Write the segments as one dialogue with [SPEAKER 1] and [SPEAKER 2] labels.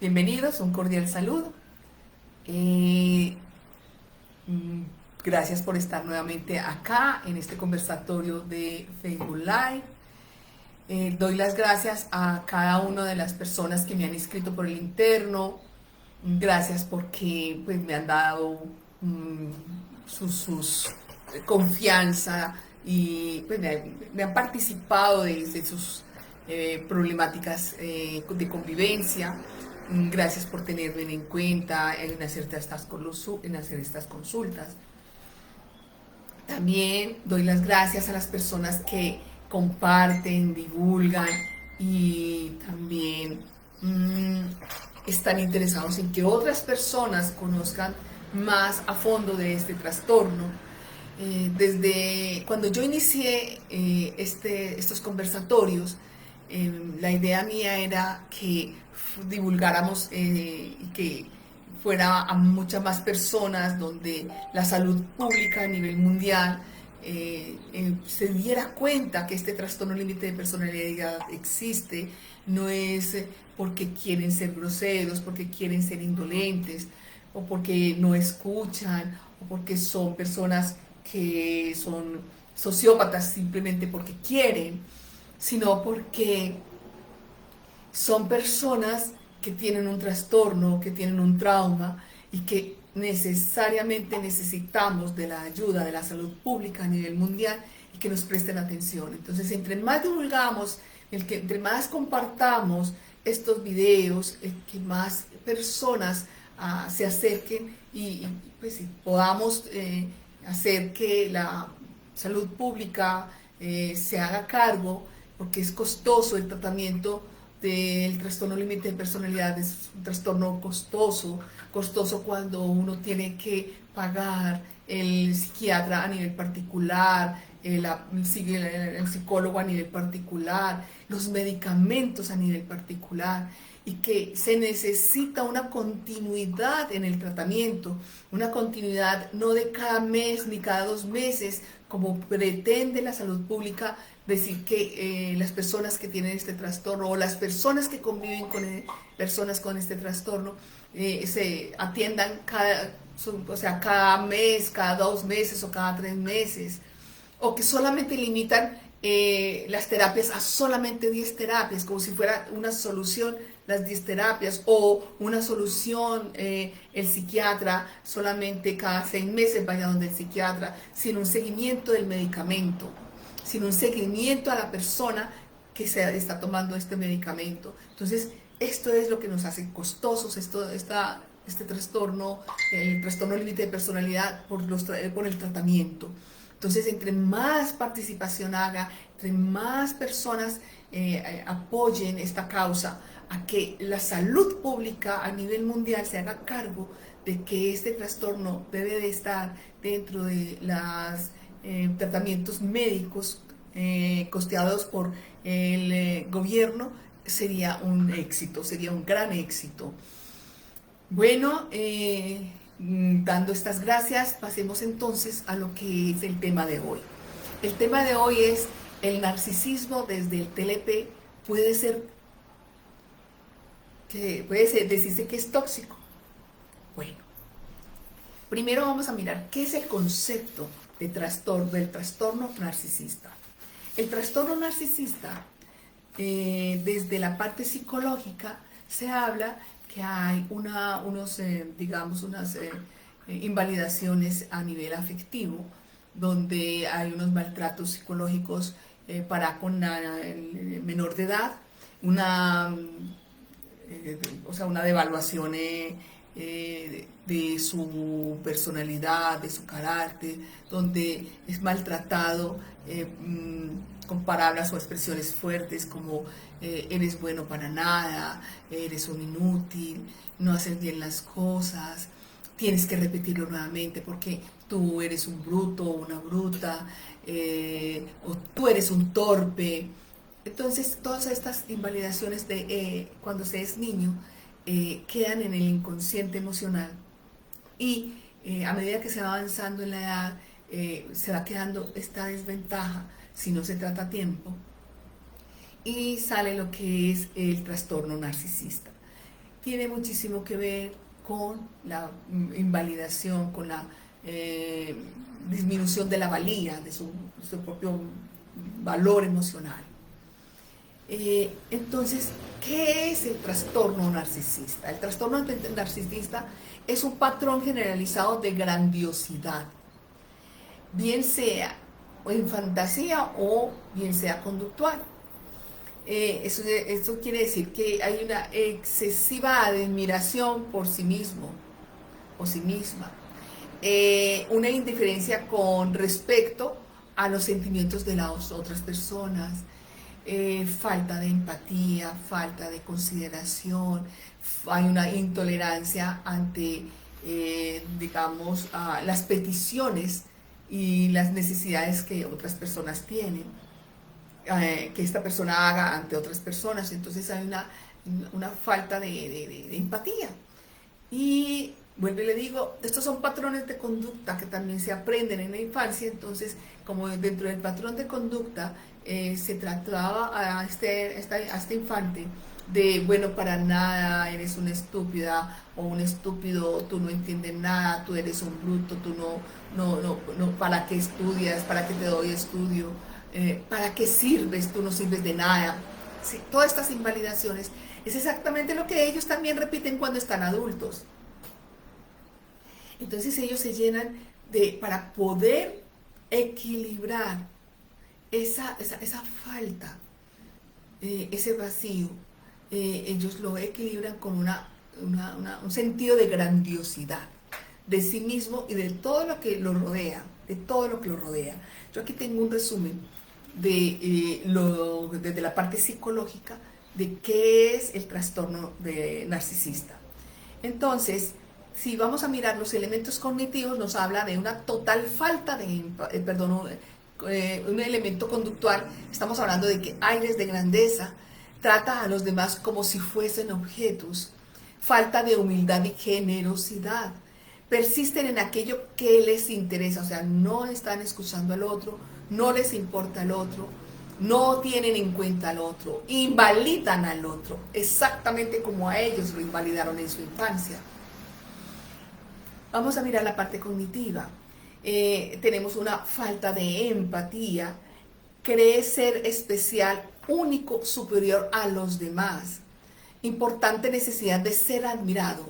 [SPEAKER 1] Bienvenidos, un cordial saludo. Eh, Gracias por estar nuevamente acá en este conversatorio de Facebook Live. Doy las gracias a cada una de las personas que me han inscrito por el interno. Gracias porque pues, me han dado sus confianza y pues, me han participado de sus problemáticas de convivencia. Gracias por tenerme en cuenta en hacer estas consultas. También doy las gracias a las personas que comparten, divulgan y también mmm, están interesados en que otras personas conozcan más a fondo de este trastorno. Desde cuando yo inicié estos conversatorios, la idea mía era que divulgáramos y que fuera a muchas más personas, donde la salud pública a nivel mundial se diera cuenta que este trastorno límite de personalidad existe. No es porque quieren ser groseros, porque quieren ser indolentes, o porque no escuchan, o porque son personas que son sociópatas simplemente porque quieren, sino porque son personas que tienen un trastorno, que tienen un trauma y que necesariamente necesitamos de la ayuda de la salud pública a nivel mundial y que nos presten atención. Entonces, entre más divulgamos, entre más compartamos estos videos, que más personas se acerquen y pues, podamos hacer que la salud pública se haga cargo, porque es costoso el tratamiento del trastorno límite de personalidad. Es un trastorno costoso cuando uno tiene que pagar el psiquiatra a nivel particular, el psicólogo a nivel particular, los medicamentos a nivel particular, y que se necesita una continuidad en el tratamiento, una continuidad no de cada mes ni cada 2 meses, como pretende la salud pública decir que las personas que tienen este trastorno o las personas que conviven con personas con este trastorno se atiendan cada mes, cada 2 meses o cada 3 meses, o que solamente limitan las terapias a solamente 10 terapias, como si fuera una solución las 10 terapias, o una solución el psiquiatra solamente cada 6 meses vaya donde el psiquiatra, sin un seguimiento del medicamento, sin un seguimiento a la persona que se está tomando este medicamento. Entonces, esto es lo que nos hace costosos, este trastorno, el trastorno límite de personalidad por el tratamiento. Entonces, entre más participación haga, entre más personas apoyen esta causa, a que la salud pública a nivel mundial se haga cargo de que este trastorno debe de estar dentro de los tratamientos médicos costeados por el gobierno, sería un éxito, sería un gran éxito. Bueno, dando estas gracias, pasemos entonces a lo que es el tema de hoy. El tema de hoy es: el narcisismo desde el TLP puede decirse que es tóxico. Bueno, primero vamos a mirar qué es el concepto del trastorno narcisista. El trastorno narcisista, desde la parte psicológica, se habla que hay unas invalidaciones a nivel afectivo, donde hay unos maltratos psicológicos para con el menor de edad, una una devaluación de su personalidad, de su carácter, donde es maltratado con palabras o expresiones fuertes como eres bueno para nada, eres un inútil, no haces bien las cosas, tienes que repetirlo nuevamente porque tú eres un bruto o una bruta, o tú eres un torpe. Entonces, todas estas invalidaciones de cuando se es niño quedan en el inconsciente emocional, y a medida que se va avanzando en la edad, se va quedando esta desventaja si no se trata a tiempo, y sale lo que es el trastorno narcisista. tiene muchísimo que ver con la invalidación, con la disminución de la valía, de su propio valor emocional. Entonces, ¿qué es el trastorno narcisista? El trastorno narcisista es un patrón generalizado de grandiosidad, bien sea en fantasía o bien sea conductual. Eso quiere decir que hay una excesiva admiración por sí mismo o sí misma, una indiferencia con respecto a los sentimientos de las otras personas, falta de empatía, falta de consideración, hay una intolerancia ante, digamos, las peticiones y las necesidades que otras personas tienen, que esta persona haga ante otras personas. Entonces hay una falta de empatía. Y vuelvo y le digo, estos son patrones de conducta que también se aprenden en la infancia. Entonces, como dentro del patrón de conducta se trataba a este infante de, bueno, para nada, eres una estúpida o un estúpido, tú no entiendes nada, tú eres un bruto, tú no, ¿para qué estudias? ¿Para qué te doy estudio? ¿Para qué sirves? Tú no sirves de nada. Sí, todas estas invalidaciones es exactamente lo que ellos también repiten cuando están adultos. Entonces ellos se llenan para poder equilibrar esa falta, ese vacío, ellos lo equilibran con un sentido de grandiosidad de sí mismo y de todo lo que lo rodea, Yo aquí tengo un resumen desde la parte psicológica de qué es el trastorno narcisista. Entonces, si vamos a mirar los elementos cognitivos, nos habla de una total falta de, un elemento conductual. Estamos hablando de que aires de grandeza, trata a los demás como si fuesen objetos, falta de humildad y generosidad, persisten en aquello que les interesa, o sea, no están escuchando al otro, no les importa al otro, no tienen en cuenta al otro, invalidan al otro, exactamente como a ellos lo invalidaron en su infancia. Vamos a mirar la parte cognitiva. Tenemos una falta de empatía, cree ser especial, único, superior a los demás, importante necesidad de ser admirado,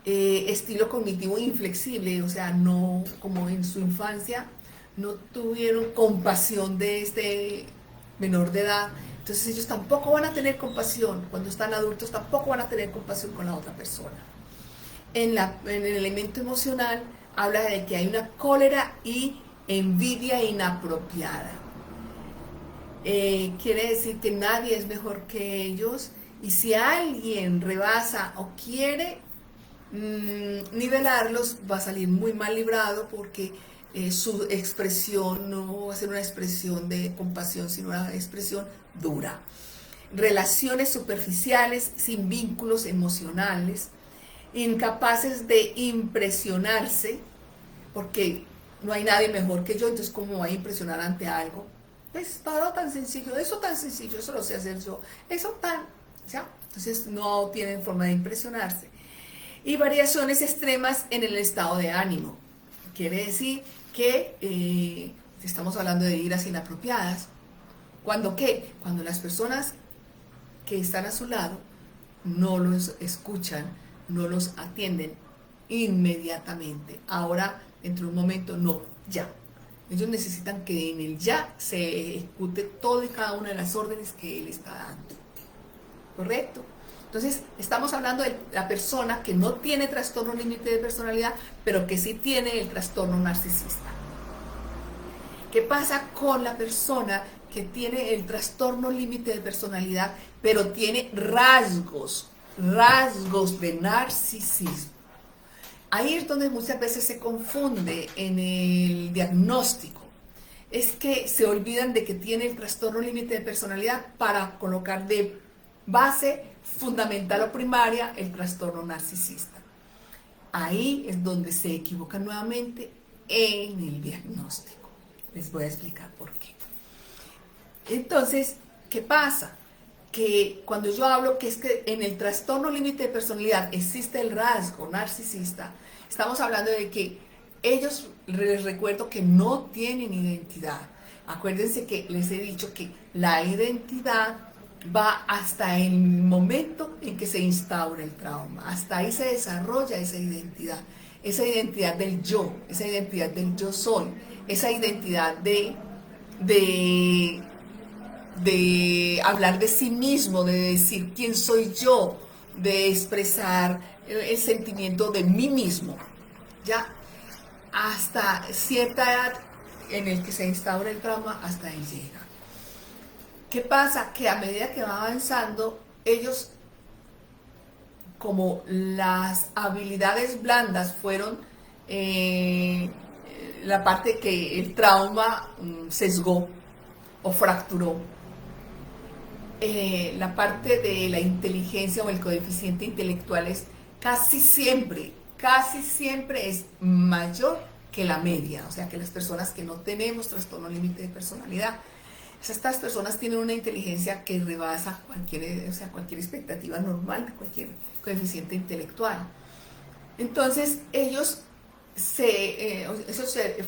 [SPEAKER 1] estilo cognitivo inflexible, o sea, no, como en su infancia, no tuvieron compasión de este menor de edad, entonces ellos tampoco van a tener compasión, cuando están adultos tampoco van a tener compasión con la otra persona. En el elemento emocional habla de que hay una cólera y envidia inapropiada. Quiere decir que nadie es mejor que ellos, y si alguien rebasa o quiere nivelarlos, va a salir muy mal librado, porque su expresión no va a ser una expresión de compasión, sino una expresión dura. Relaciones superficiales, sin vínculos emocionales, incapaces de impresionarse, porque no hay nadie mejor que yo, entonces ¿cómo voy a impresionar ante algo? Es todo tan sencillo, eso lo sé hacer yo, eso tan, ¿ya? Entonces no tienen forma de impresionarse. Y variaciones extremas en el estado de ánimo. Quiere decir que estamos hablando de iras inapropiadas. ¿Cuándo qué? Cuando las personas que están a su lado no los escuchan, no los atienden inmediatamente. Ahora, dentro de un momento, no, ya. Ellos necesitan que en el ya se ejecute todo y cada una de las órdenes que él está dando. ¿Correcto? Entonces, estamos hablando de la persona que no tiene trastorno límite de personalidad, pero que sí tiene el trastorno narcisista. ¿Qué pasa con la persona que tiene el trastorno límite de personalidad, pero tiene rasgos de narcisismo? Ahí es donde muchas veces se confunde en el diagnóstico. Es que se olvidan de que tiene el trastorno límite de personalidad para colocar de base fundamental o primaria el trastorno narcisista. Ahí es donde se equivocan nuevamente en el diagnóstico. Les voy a explicar por qué. Entonces, ¿qué pasa? que cuando yo hablo que es que en el trastorno límite de personalidad existe el rasgo narcisista, estamos hablando de que ellos, les recuerdo que no tienen identidad. Acuérdense que les he dicho que la identidad va hasta el momento en que se instaura el trauma. Hasta ahí se desarrolla esa identidad del yo, esa identidad del yo soy, esa identidad de hablar de sí mismo, de decir quién soy yo, de expresar el sentimiento de mí mismo. Ya hasta cierta edad en el que se instaura el trauma, hasta ahí llega. ¿Qué pasa? Que a medida que va avanzando, ellos, como las habilidades blandas fueron la parte que el trauma sesgó o fracturó, la parte de la inteligencia o el coeficiente intelectual es casi siempre es mayor que la media, o sea que las personas que no tenemos trastorno límite de personalidad, estas personas tienen una inteligencia que rebasa cualquier expectativa normal, cualquier coeficiente intelectual. Entonces ellos se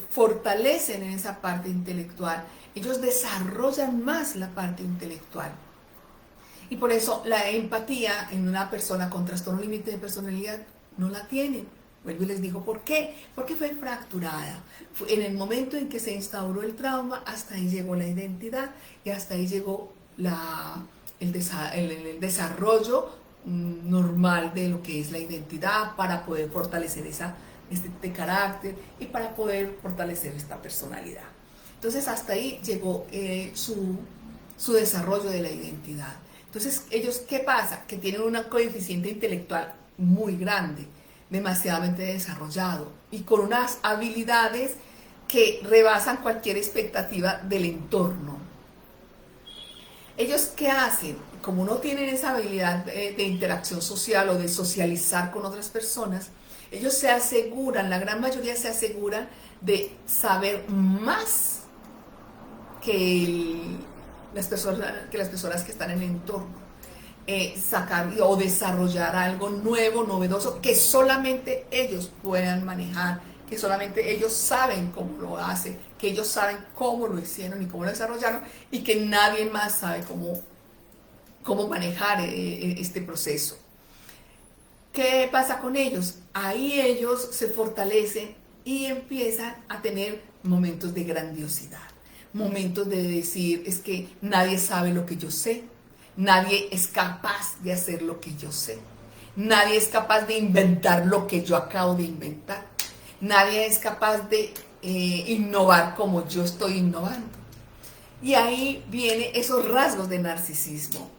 [SPEAKER 1] fortalecen en esa parte intelectual, ellos desarrollan más la parte intelectual. Y por eso la empatía en una persona con trastorno límite de personalidad no la tienen. Vuelvo y les digo, ¿por qué? Porque fue fracturada. En el momento en que se instauró el trauma, hasta ahí llegó la identidad y hasta ahí llegó el desarrollo normal de lo que es la identidad para poder fortalecer este carácter y para poder fortalecer esta personalidad. Entonces hasta ahí llegó su desarrollo de la identidad. Entonces ellos, ¿qué pasa? Que tienen un coeficiente intelectual muy grande, demasiadamente desarrollado y con unas habilidades que rebasan cualquier expectativa del entorno. Ellos, ¿qué hacen? Como no tienen esa habilidad de interacción social o de socializar con otras personas, ellos se aseguran, la gran mayoría se aseguran de saber más que las personas que están en el entorno. Sacar o desarrollar algo nuevo, novedoso, que solamente ellos puedan manejar, que solamente ellos saben cómo lo hacen, que ellos saben cómo lo hicieron y cómo lo desarrollaron, y que nadie más sabe cómo manejar este proceso. ¿Qué pasa con ellos? Ahí ellos se fortalecen y empiezan a tener momentos de grandiosidad, momentos de decir, es que nadie sabe lo que yo sé, nadie es capaz de hacer lo que yo sé, nadie es capaz de inventar lo que yo acabo de inventar, nadie es capaz de innovar como yo estoy innovando. Y ahí vienen esos rasgos de narcisismo,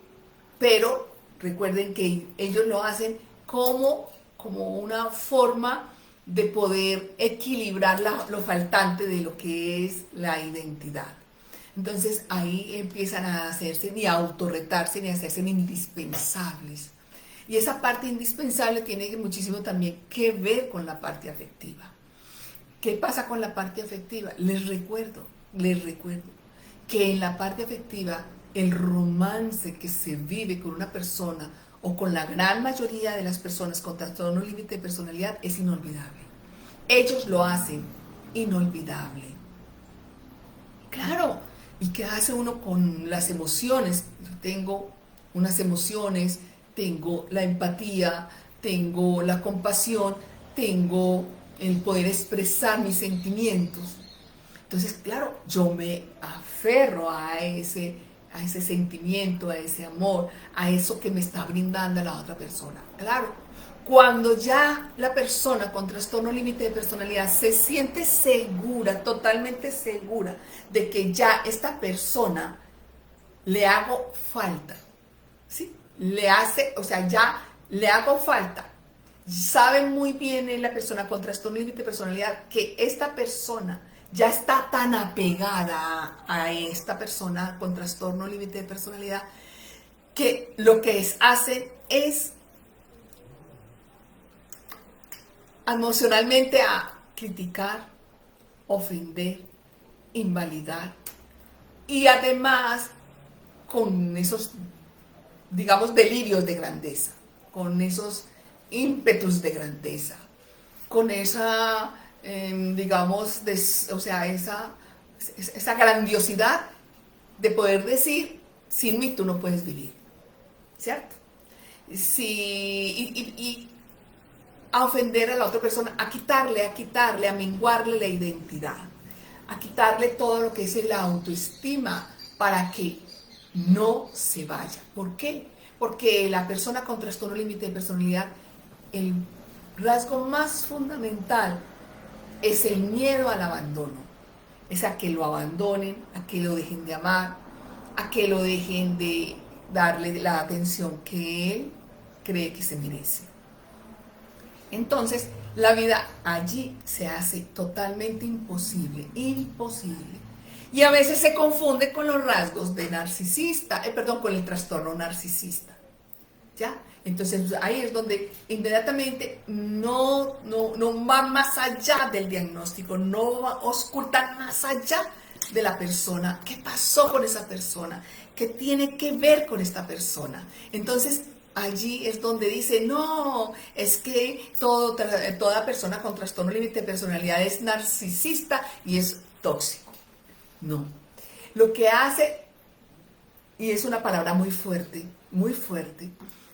[SPEAKER 1] pero recuerden que ellos lo hacen como una forma de poder equilibrar lo faltante de lo que es la identidad. Entonces ahí empiezan a hacerse, ni a autorretarse, ni a hacerse indispensables. Y esa parte indispensable tiene muchísimo también que ver con la parte afectiva. ¿Qué pasa con la parte afectiva? Les recuerdo que en la parte afectiva el romance que se vive con una persona o con la gran mayoría de las personas con trastorno límite de personalidad es inolvidable. Ellos lo hacen inolvidable. Claro, ¿y qué hace uno con las emociones? Yo tengo unas emociones, tengo la empatía, tengo la compasión, tengo el poder expresar mis sentimientos. Entonces, claro, yo me aferro a ese sentimiento, a ese amor, a eso que me está brindando la otra persona. Claro, cuando ya la persona con trastorno límite de personalidad se siente segura, totalmente segura, de que ya esta persona le hago falta, ¿sí? Ya le hago falta. Sabe muy bien la persona con trastorno límite de personalidad que esta persona ya está tan apegada a esta persona con trastorno límite de personalidad que lo que hace es emocionalmente a criticar, ofender, invalidar y además con esos digamos, delirios de grandeza, con esos ímpetus de grandeza, con esa, digamos, o sea, esa grandiosidad de poder decir, sin mí tú no puedes vivir, ¿cierto? Sí, y a ofender a la otra persona, a quitarle, a menguarle la identidad, a quitarle todo lo que es la autoestima para que no se vaya. ¿Por qué? Porque la persona con trastorno límite de personalidad, el rasgo más fundamental es el miedo al abandono. Es a que lo abandonen, a que lo dejen de amar, a que lo dejen de darle la atención que él cree que se merece. Entonces, la vida allí se hace totalmente imposible, imposible. Y a veces se confunde con los rasgos de narcisista, perdón, con el trastorno narcisista. ¿Ya? Entonces ahí es donde inmediatamente no va más allá del diagnóstico, no ocultan más allá de la persona. ¿Qué pasó con esa persona? ¿Qué tiene que ver con esta persona? Entonces allí es donde dice, no, es que toda persona con trastorno límite de personalidad es narcisista y es tóxico. No. Lo que hace, y es una palabra muy fuerte,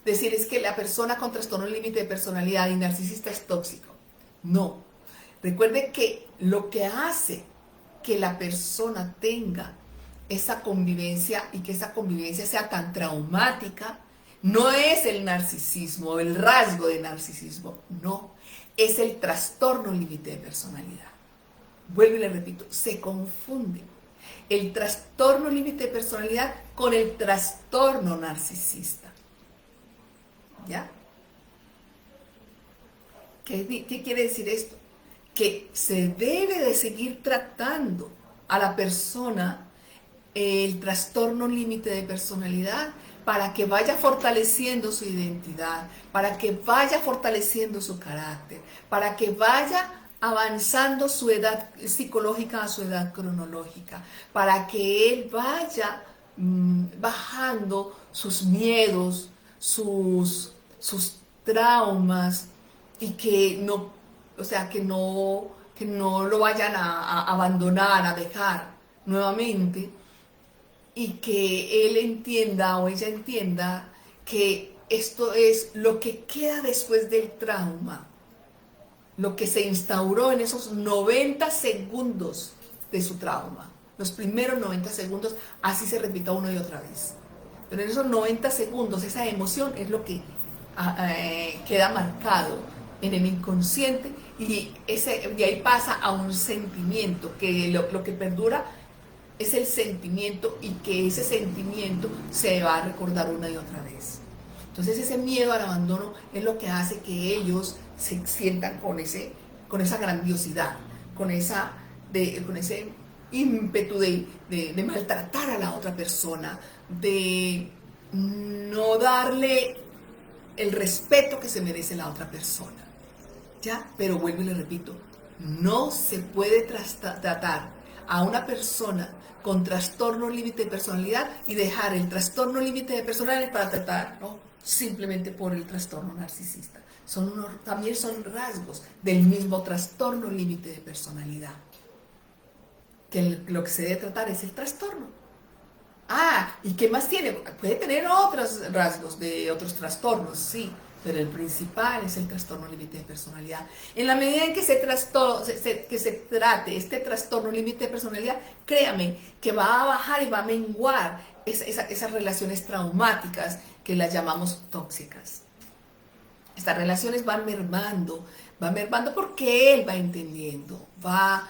[SPEAKER 1] decir es que la persona con trastorno límite de personalidad y narcisista es tóxico. No. Recuerde que lo que hace que la persona tenga esa convivencia y que esa convivencia sea tan traumática, no es el narcisismo, el rasgo de narcisismo, no, es el trastorno límite de personalidad. Vuelvo y le repito, se confunde el trastorno límite de personalidad con el trastorno narcisista. ¿Ya? ¿Qué quiere decir esto? Que se debe de seguir tratando a la persona el trastorno límite de personalidad para que vaya fortaleciendo su identidad, para que vaya fortaleciendo su carácter, para que vaya avanzando su edad psicológica a su edad cronológica, para que él vaya bajando sus miedos, sus traumas y que no, o sea, que no lo vayan a abandonar, a dejar nuevamente, y que él entienda o ella entienda que esto es lo que queda después del trauma, lo que se instauró en esos 90 segundos de su trauma. Los primeros 90 segundos, así se repita una y otra vez. Pero en esos 90 segundos, esa emoción es lo que queda marcado en el inconsciente y de ahí pasa a un sentimiento, que lo que perdura es el sentimiento y que ese sentimiento se va a recordar una y otra vez. Entonces ese miedo al abandono es lo que hace que ellos se sientan con esa grandiosidad, con ese ímpetu de maltratar a la otra persona, de no darle el respeto que se merece la otra persona. ¿Ya? Pero vuelvo y le repito, no se puede tratar a una persona con trastorno límite de personalidad y dejar el trastorno límite de personalidad para tratar, ¿no? Simplemente por el trastorno narcisista. También son rasgos del mismo trastorno límite de personalidad. Que lo que se debe tratar es el trastorno. Ah, ¿y qué más tiene? Puede tener otros rasgos de otros trastornos, sí, pero el principal es el trastorno límite de personalidad. En la medida en que se trate este trastorno límite de personalidad, créame que va a bajar y va a menguar esas relaciones traumáticas que las llamamos tóxicas. Estas relaciones van mermando porque él va entendiendo, va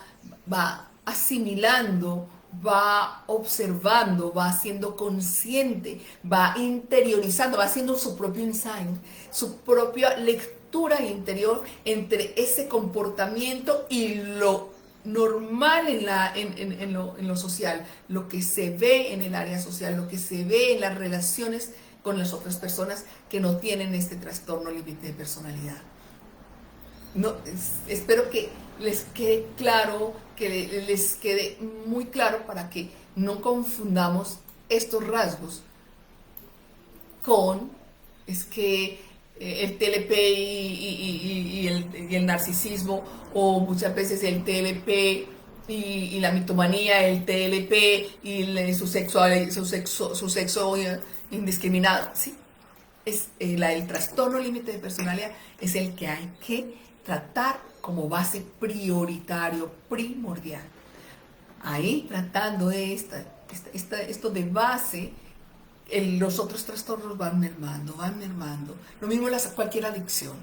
[SPEAKER 1] asimilando, va observando, va siendo consciente, va interiorizando, va haciendo su propio insight, su propia lectura interior entre ese comportamiento y lo normal en lo social, lo que se ve en el área social, lo que se ve en las relaciones con las otras personas que no tienen este trastorno límite de personalidad. No, espero que les quede claro, que les quede muy claro para que no confundamos estos rasgos es que el TLP y el narcisismo, o muchas veces el TLP y la mitomanía, el TLP y su sexo indiscriminado, ¿sí? El trastorno límite de personalidad es el que hay que tratar como base prioritario, primordial. Ahí, tratando de esto de base, los otros trastornos van mermando, van mermando. Lo mismo cualquier adicción,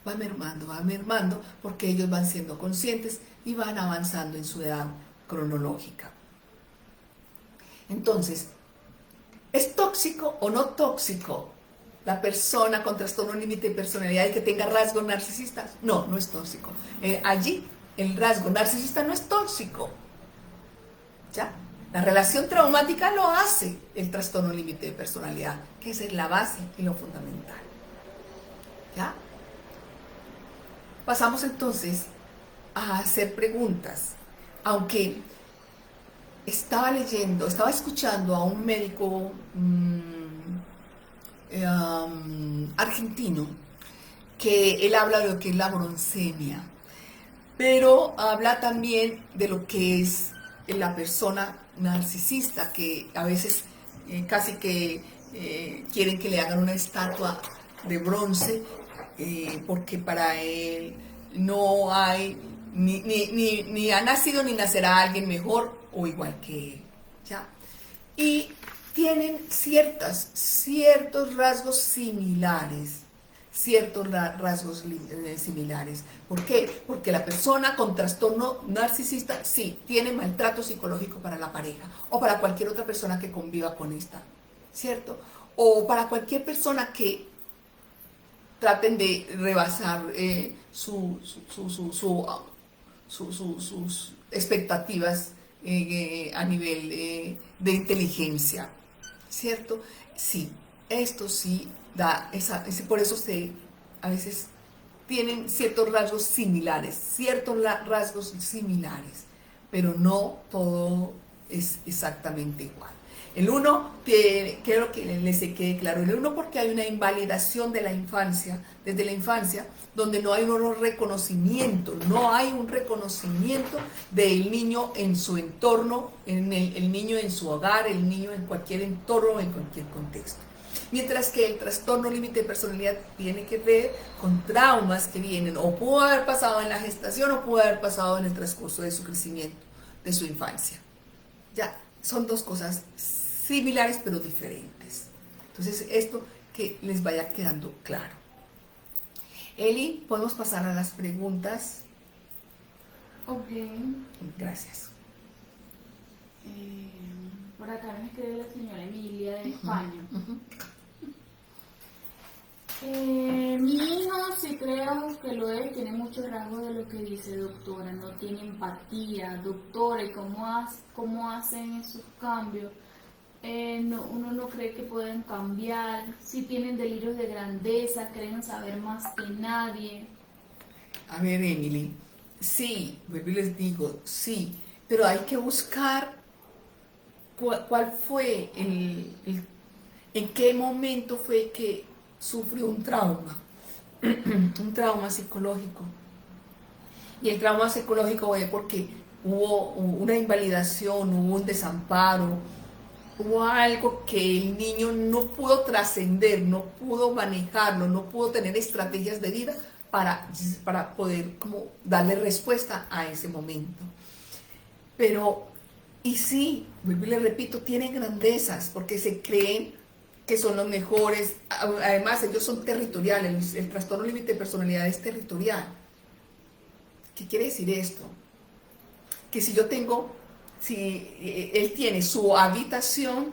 [SPEAKER 1] va mermando, porque ellos van siendo conscientes y van avanzando en su edad cronológica. Entonces, ¿es tóxico o no tóxico la persona con trastorno límite de personalidad y que tenga rasgos narcisistas? No, no es tóxico. Allí, el rasgo narcisista no es tóxico. ¿Ya? La relación traumática lo hace el trastorno límite de personalidad, que es la base y lo fundamental. ¿Ya? Pasamos entonces a hacer preguntas. Aunque estaba escuchando a un médico argentino, que él habla de lo que es la broncemia, pero habla también de lo que es la persona narcisista, que a veces casi que quieren que le hagan una estatua de bronce, porque para él no hay, ni ha nacido ni nacerá alguien mejor o igual que él, ¿ya? Y tienen ciertos rasgos similares. ¿Por qué? Porque la persona con trastorno narcisista sí tiene maltrato psicológico para la pareja o para cualquier otra persona que conviva con esta, ¿cierto? O para cualquier persona que traten de rebasar sus expectativas a nivel de inteligencia, ¿cierto? Sí, esto sí da por eso a veces tienen ciertos rasgos similares, pero no todo es exactamente igual. El uno, quiero que les quede claro, el uno porque hay una invalidación de la infancia, desde la infancia, donde no hay un reconocimiento del niño en su entorno, el niño en su hogar, el niño en cualquier entorno, en cualquier contexto. Mientras que el trastorno límite de personalidad tiene que ver con traumas que vienen, o pudo haber pasado en la gestación, o pudo haber pasado en el transcurso de su crecimiento, de su infancia. Ya, son dos cosas similares pero diferentes. Entonces, esto que les vaya quedando claro. Eli, ¿podemos pasar a las preguntas?
[SPEAKER 2] Ok.
[SPEAKER 1] Gracias.
[SPEAKER 2] Por acá me escribe la señora Emilia de España. Mi hijo, sí creo que lo es, tiene muchos rasgos de lo que dice doctora, no tiene empatía, doctora, ¿y cómo hacen esos cambios? Uno no cree que pueden cambiar, si tienen delirios de grandeza, creen saber más que nadie.
[SPEAKER 1] A ver, Emily, sí, vuelvo y les digo, sí, pero hay que buscar cuál fue en qué momento fue que sufrió un trauma, un trauma psicológico. Y el trauma psicológico es porque hubo una invalidación, hubo un desamparo, hubo algo que el niño no pudo trascender, no pudo manejarlo, no pudo tener estrategias de vida para poder como darle respuesta a ese momento. Pero, y sí, vuelvo y le repito, tienen grandezas porque se creen que son los mejores. Además, ellos son territoriales. El trastorno límite de personalidad es territorial. ¿Qué quiere decir esto? Que si él tiene su habitación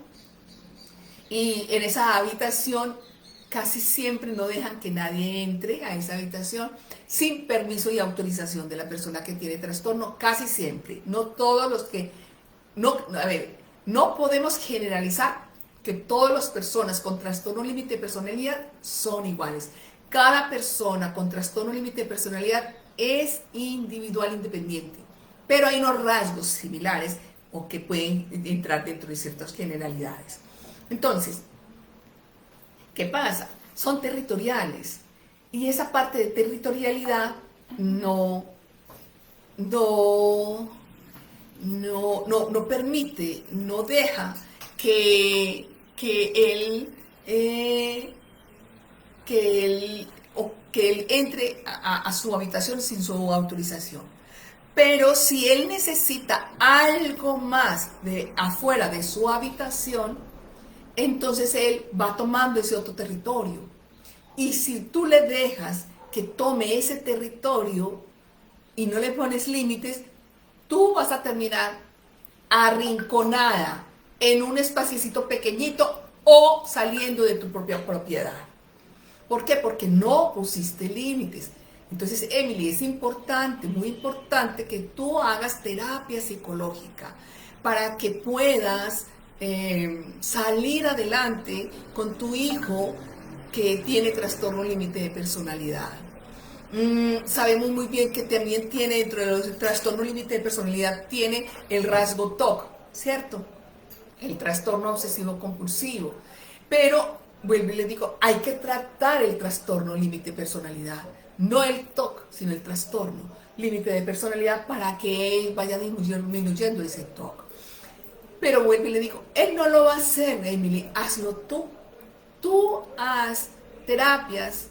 [SPEAKER 1] y en esa habitación casi siempre no dejan que nadie entre a esa habitación sin permiso y autorización de la persona que tiene trastorno, casi siempre. No todos los que... no podemos generalizar que todas las personas con trastorno límite de personalidad son iguales. Cada persona con trastorno límite de personalidad es individual, independiente, pero hay unos rasgos similares o que pueden entrar dentro de ciertas generalidades. Entonces, ¿Qué pasa? Son territoriales. Y esa parte de territorialidad no permite, no deja que él, que él entre a su habitación sin su autorización. Pero si él necesita algo más de afuera de su habitación, entonces él va tomando ese otro territorio. Y si tú le dejas que tome ese territorio y no le pones límites, tú vas a terminar arrinconada en un espaciecito pequeñito o saliendo de tu propia propiedad. ¿Por qué? Porque no pusiste límites. Entonces, Emily, es importante, muy importante que tú hagas terapia psicológica para que puedas salir adelante con tu hijo que tiene trastorno límite de personalidad. Sabemos muy bien que también tiene, dentro de los trastornos límite de personalidad, tiene el rasgo TOC, ¿cierto? El trastorno obsesivo compulsivo. Pero, vuelvo y les digo, hay que tratar el trastorno límite de personalidad. No el TOC, sino el trastorno límite de personalidad para que él vaya disminuyendo ese TOC. Pero vuelvo y le digo, él no lo va a hacer, Emily, hazlo tú. Tú haz terapias,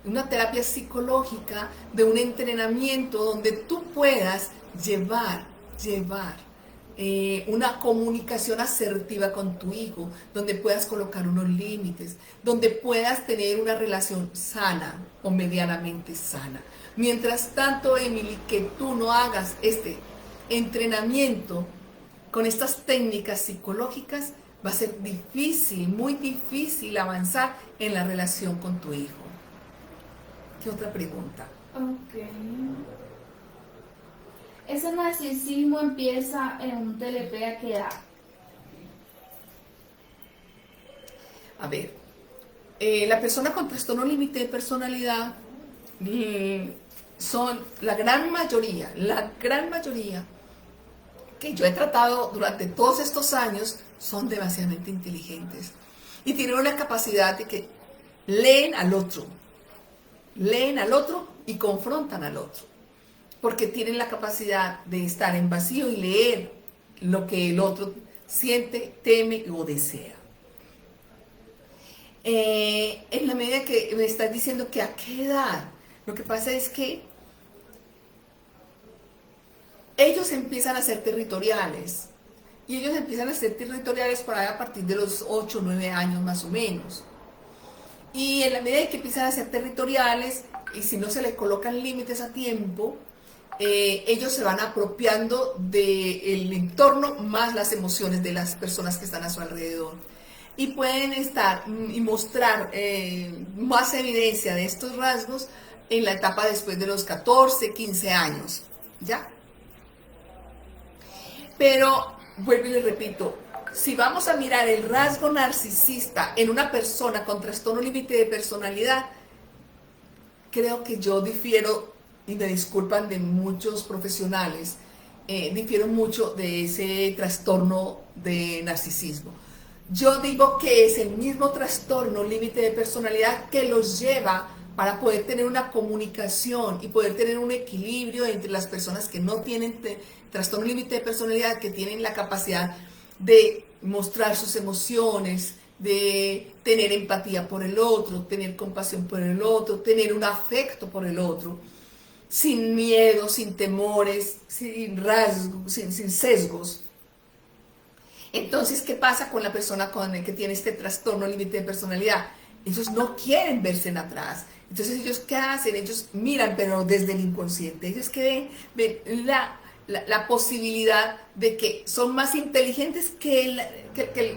[SPEAKER 1] una terapia psicológica de un entrenamiento donde tú puedas llevar una comunicación asertiva con tu hijo, donde puedas colocar unos límites, donde puedas tener una relación sana o medianamente sana. Mientras tanto, Emily, que tú no hagas este entrenamiento con estas técnicas psicológicas, va a ser difícil, muy difícil avanzar en la relación con tu hijo. ¿Qué otra pregunta?
[SPEAKER 2] Ok. Ese narcisismo empieza en un TLP ¿a qué edad?
[SPEAKER 1] A ver, la persona con trastorno límite de personalidad son la gran mayoría que yo he tratado durante todos estos años, son demasiadamente inteligentes y tienen una capacidad de que leen al otro y confrontan al otro, porque tienen la capacidad de estar en vacío y leer lo que el otro siente, teme o desea. En la medida que me estás diciendo que a qué edad, lo que pasa es que ellos empiezan a ser territoriales, y ellos empiezan a ser territoriales a partir de los 8 o 9 años más o menos. Y en la medida que empiezan a ser territoriales, y si no se les colocan límites a tiempo, ellos se van apropiando del entorno más las emociones de las personas que están a su alrededor. Y pueden estar y mostrar más evidencia de estos rasgos en la etapa después de los 14, 15 años, ¿ya? Pero, vuelvo y les repito, si vamos a mirar el rasgo narcisista en una persona con trastorno límite de personalidad, creo que yo difiero, y me disculpan de muchos profesionales, difiero mucho de ese trastorno de narcisismo. Yo digo que es el mismo trastorno límite de personalidad que los lleva para poder tener una comunicación y poder tener un equilibrio entre las personas que no tienen trastorno límite de personalidad, que tienen la capacidad de mostrar sus emociones, de tener empatía por el otro, tener compasión por el otro, tener un afecto por el otro, sin miedo, sin temores, sin rasgos, sin sesgos. Entonces, ¿qué pasa con la persona que tiene este trastorno límite de personalidad? Ellos no quieren verse en atrás. Entonces, ¿ellos qué hacen? Ellos miran, pero desde el inconsciente. Ellos ven la posibilidad de que son más inteligentes que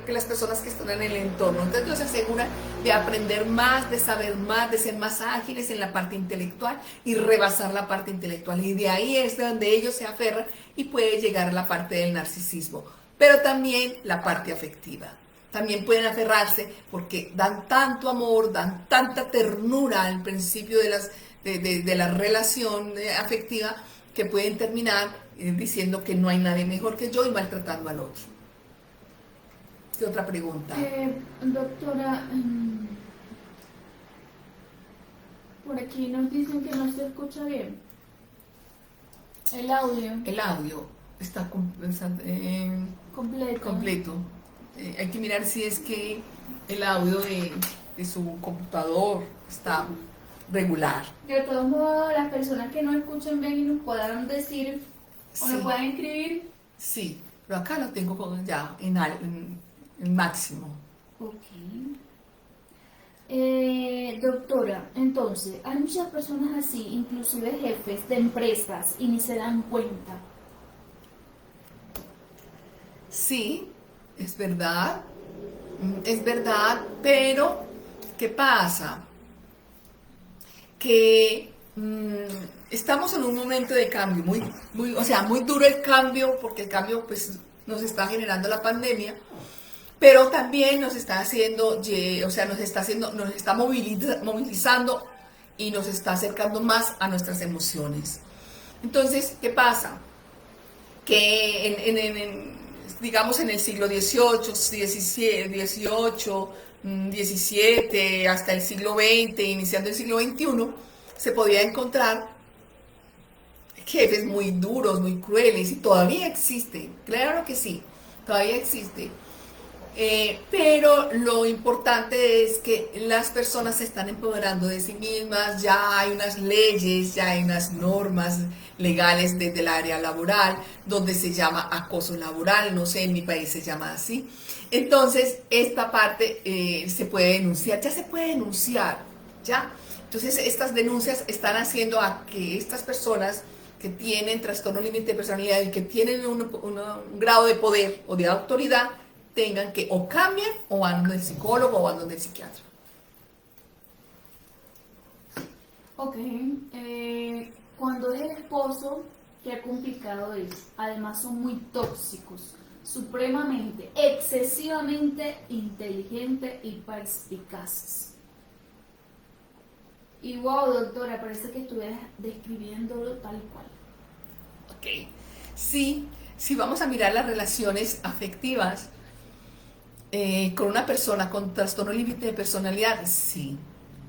[SPEAKER 1] las personas que están en el entorno. Entonces, ellos se aseguran de aprender más, de saber más, de ser más ágiles en la parte intelectual y rebasar la parte intelectual. Y de ahí es de donde ellos se aferran y puede llegar a la parte del narcisismo. Pero también la parte afectiva. También pueden aferrarse porque dan tanto amor, dan tanta ternura al principio de la relación afectiva, que pueden terminar diciendo que no hay nadie mejor que yo y maltratando al otro. ¿Qué otra pregunta?
[SPEAKER 2] Doctora, Por aquí nos dicen que no se escucha bien. El audio.
[SPEAKER 1] El audio está
[SPEAKER 2] Completo.
[SPEAKER 1] completo. Hay que mirar si es que el audio de su computador está regular.
[SPEAKER 2] De todos modos, las personas que no escuchen bien y nos puedan decir o
[SPEAKER 1] Sí.
[SPEAKER 2] nos puedan escribir.
[SPEAKER 1] Sí, pero acá lo tengo ya en máximo.
[SPEAKER 2] Ok. Doctora, entonces, hay muchas personas así, inclusive jefes de empresas, y ni se dan cuenta.
[SPEAKER 1] Sí, es verdad, pero ¿qué pasa? Que estamos en un momento de cambio, o sea, muy duro el cambio, porque el cambio pues nos está generando la pandemia, pero también nos está haciendo, o sea, nos está movilizando y nos está acercando más a nuestras emociones. Entonces, ¿qué pasa? Que digamos en el siglo XVIII, XVII, hasta el siglo XX, iniciando el siglo XXI, se podía encontrar jefes muy duros, muy crueles, y todavía existe, claro que sí, todavía existe. Pero lo importante es que las personas se están empoderando de sí mismas, ya hay unas leyes, ya hay unas normas legales desde el área laboral, donde se llama acoso laboral, no sé, en mi país se llama así. Entonces, esta parte se puede denunciar, ya se puede denunciar, ¿ya? Entonces, estas denuncias están haciendo a que estas personas que tienen trastorno límite de personalidad y que tienen un grado de poder o de autoridad, tengan que o cambian o van donde el psicólogo o van donde el psiquiatra.
[SPEAKER 2] Ok, cuando es el esposo, qué complicado es. Además son muy tóxicos, supremamente, excesivamente inteligentes y perspicaces. Y wow, doctora, parece que estuvieras describiéndolo tal cual.
[SPEAKER 1] Ok, sí, si vamos a mirar las relaciones afectivas con una persona con trastorno límite de personalidad, sí,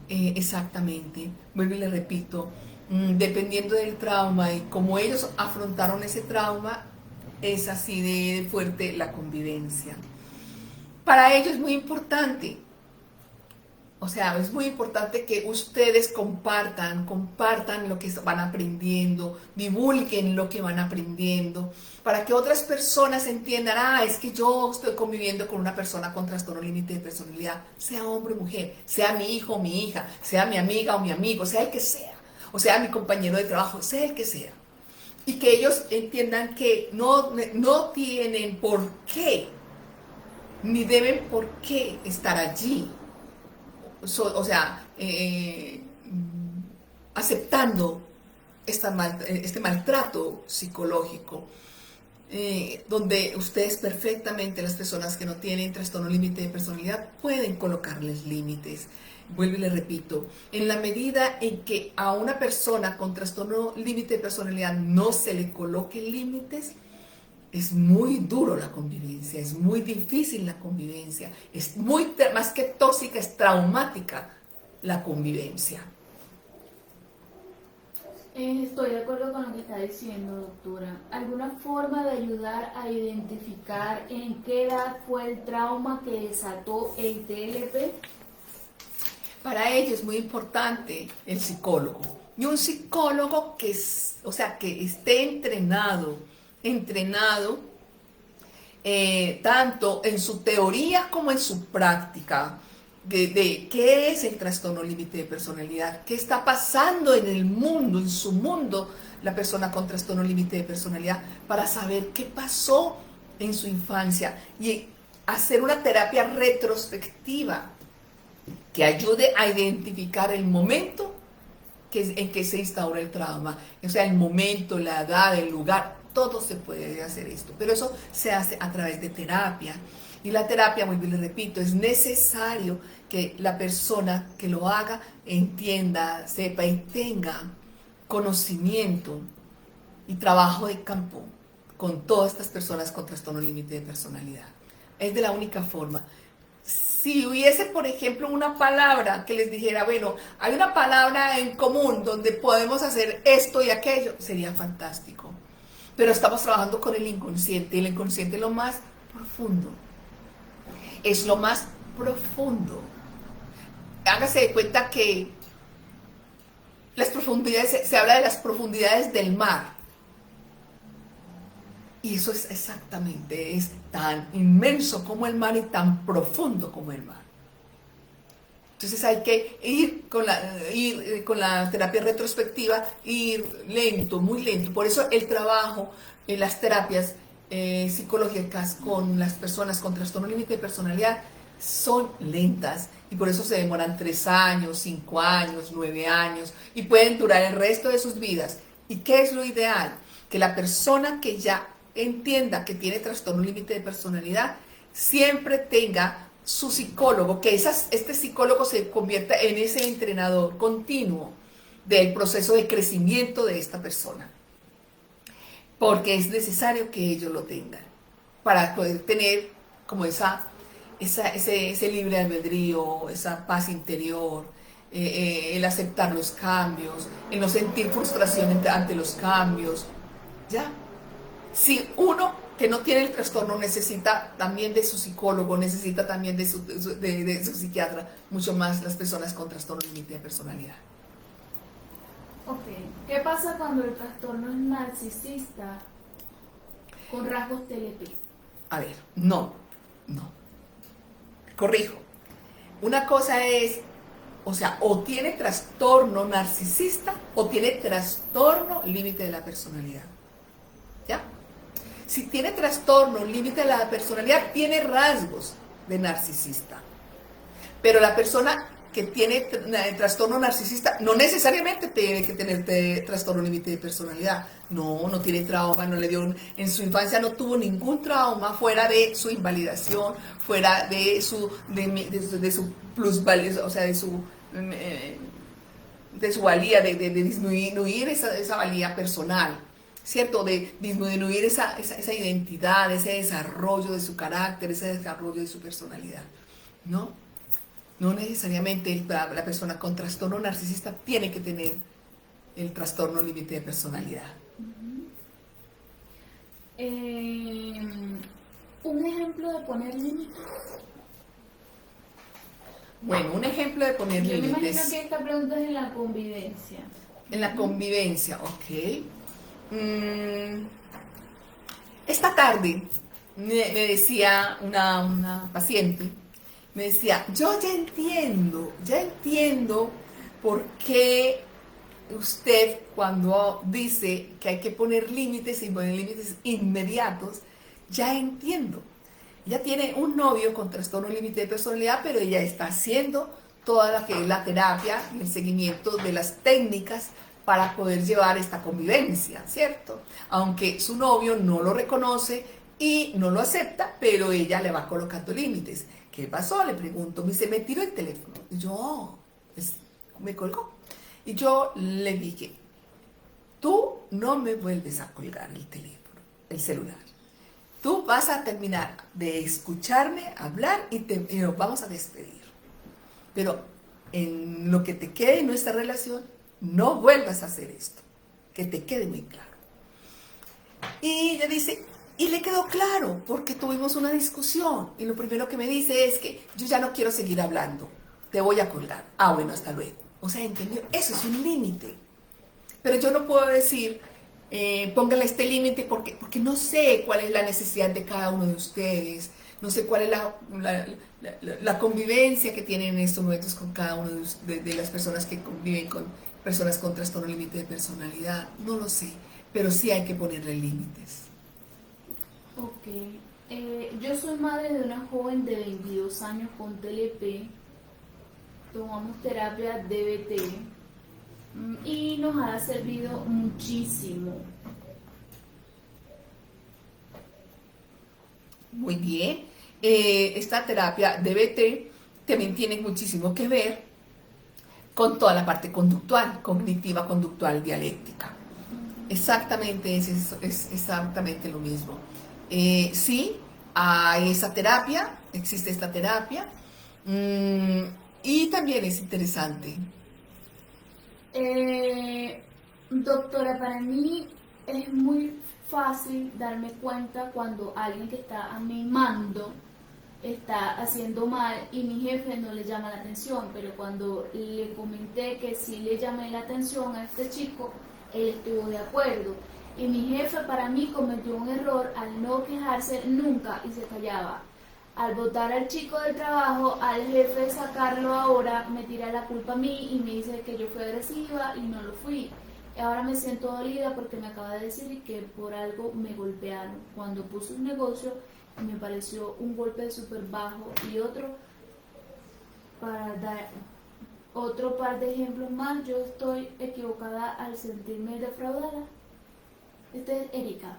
[SPEAKER 1] exactamente. Vuelvo y le repito, dependiendo del trauma y cómo ellos afrontaron ese trauma, es así de fuerte la convivencia. Para ellos es muy importante, o sea, es muy importante que ustedes compartan lo que van aprendiendo, divulguen lo que van aprendiendo, para que otras personas entiendan, es que yo estoy conviviendo con una persona con trastorno límite de personalidad, sea hombre o mujer, sea mi hijo o mi hija, sea mi amiga o mi amigo, sea el que sea, o sea mi compañero de trabajo, sea el que sea. Y que ellos entiendan que no tienen por qué, ni deben por qué estar allí. O sea, aceptando este maltrato psicológico, donde ustedes perfectamente, las personas que no tienen trastorno límite de personalidad, pueden colocarles límites. Vuelvo y le repito, en la medida en que a una persona con trastorno límite de personalidad no se le coloque límites, es muy duro la convivencia, es muy difícil la convivencia, es más que tóxica, es traumática la convivencia.
[SPEAKER 2] Estoy de acuerdo con lo que está diciendo, doctora. ¿Alguna forma de ayudar a identificar en qué edad fue el trauma que desató el TLP?
[SPEAKER 1] Para ello es muy importante el psicólogo. Y un psicólogo que esté entrenado, tanto en su teoría como en su práctica, de qué es el trastorno límite de personalidad, qué está pasando en el mundo, en su mundo, la persona con trastorno límite de personalidad, para saber qué pasó en su infancia y hacer una terapia retrospectiva que ayude a identificar el momento en que se instaura el trauma, o sea, el momento, la edad, el lugar, todo se puede hacer esto, pero eso se hace a través de terapia. Y la terapia, muy bien le repito, es necesario que la persona que lo haga entienda, sepa y tenga conocimiento y trabajo de campo con todas estas personas con trastorno límite de personalidad. Es de la única forma. si hubiese, por ejemplo, una palabra que les dijera, bueno, hay una palabra en común donde podemos hacer esto y aquello, sería fantástico. Pero estamos trabajando con el inconsciente, y el inconsciente es lo más profundo. Es lo más profundo. Hágase de cuenta que las profundidades, se habla de las profundidades del mar. Y eso es exactamente, es tan inmenso como el mar y tan profundo como el mar. Entonces hay que ir con la terapia retrospectiva, ir lento, muy lento. Por eso el trabajo en las terapias psicológicas con las personas con trastorno límite de personalidad son lentas y por eso se demoran 3 años, 5 años, 9 años y pueden durar el resto de sus vidas. ¿Y qué es lo ideal? Que la persona que ya entienda que tiene trastorno límite de personalidad siempre tenga su psicólogo, que este psicólogo se convierta en ese entrenador continuo del proceso de crecimiento de esta persona. Porque es necesario que ellos lo tengan para poder tener como ese libre albedrío, esa paz interior, el aceptar los cambios, el no sentir frustración ante los cambios. ¿Ya? Si uno que no tiene el trastorno necesita también de su psicólogo, necesita también de su psiquiatra, mucho más las personas con trastorno límite de personalidad.
[SPEAKER 2] Ok, ¿qué pasa cuando el trastorno es narcisista con rasgos TLP?
[SPEAKER 1] A ver, no. Corrijo. Una cosa es, o tiene trastorno narcisista o tiene trastorno límite de la personalidad. ¿Ya? Si tiene trastorno límite de la personalidad, tiene rasgos de narcisista. Pero la persona que tiene trastorno narcisista no necesariamente tiene que tener trastorno límite de personalidad. No tiene trauma, no le dio, en su infancia no tuvo ningún trauma fuera de su invalidación, fuera de su plusvalía, o sea, de su valía, de disminuir esa valía personal. ¿Cierto? De disminuir esa identidad, ese desarrollo de su carácter, ese desarrollo de su personalidad. No necesariamente la persona con trastorno narcisista tiene que tener el trastorno límite de personalidad.
[SPEAKER 2] ¿Un ejemplo de poner límites?
[SPEAKER 1] Bueno, un ejemplo de poner límites.
[SPEAKER 2] Yo me imagino que esta pregunta es en la convivencia.
[SPEAKER 1] En la convivencia, ok. Esta tarde me decía una paciente, me decía, yo ya entiendo por qué usted cuando dice que hay que poner límites y poner límites inmediatos, ya entiendo. Ella tiene un novio con trastorno límite de personalidad, pero ella está haciendo toda la que es la terapia, el seguimiento de las técnicas para poder llevar esta convivencia, ¿cierto? Aunque su novio no lo reconoce y no lo acepta, pero ella le va colocando límites. ¿Qué pasó? Le pregunto, me dice, me tiró el teléfono. Y yo, me colgó. Y yo le dije, tú no me vuelves a colgar el teléfono, el celular. Tú vas a terminar de escucharme hablar y nos vamos a despedir. Pero en lo que te quede en nuestra relación, no vuelvas a hacer esto, que te quede muy claro. Y le dice, y le quedó claro, porque tuvimos una discusión, y lo primero que me dice es que yo ya no quiero seguir hablando, te voy a colgar. Ah, bueno, hasta luego. O sea, ¿entendió? Eso es un límite. Pero yo no puedo decir, póngale este límite porque no sé cuál es la necesidad de cada uno de ustedes, no sé cuál es la convivencia que tienen en estos momentos con cada uno de las personas que conviven con personas con trastorno límite de personalidad, no lo sé, pero sí hay que ponerle límites.
[SPEAKER 2] Ok, yo soy madre de una joven de 22 años con TLP, tomamos terapia DBT y nos ha servido muchísimo.
[SPEAKER 1] Muy bien, esta terapia DBT también tiene muchísimo que ver con toda la parte conductual, cognitiva, conductual, dialéctica. Exactamente, es exactamente lo mismo. Sí, hay esa terapia, existe esta terapia, Mm, y también es interesante.
[SPEAKER 2] Doctora, para mí es muy fácil darme cuenta cuando alguien que está a mi mando está haciendo mal y mi jefe no le llama la atención, pero cuando le comenté que sí le llamé la atención a este chico, él estuvo de acuerdo. Y mi jefe para mí cometió un error al no quejarse nunca y se callaba. Al votar al chico del trabajo, al jefe sacarlo ahora, me tira la culpa a mí y me dice que yo fui agresiva y no lo fui. Y ahora me siento dolida porque me acaba de decir que por algo me golpearon. Cuando puse un negocio me pareció un golpe súper bajo. Y para dar otro par de ejemplos más, yo estoy equivocada al sentirme defraudada. Esta es Erika.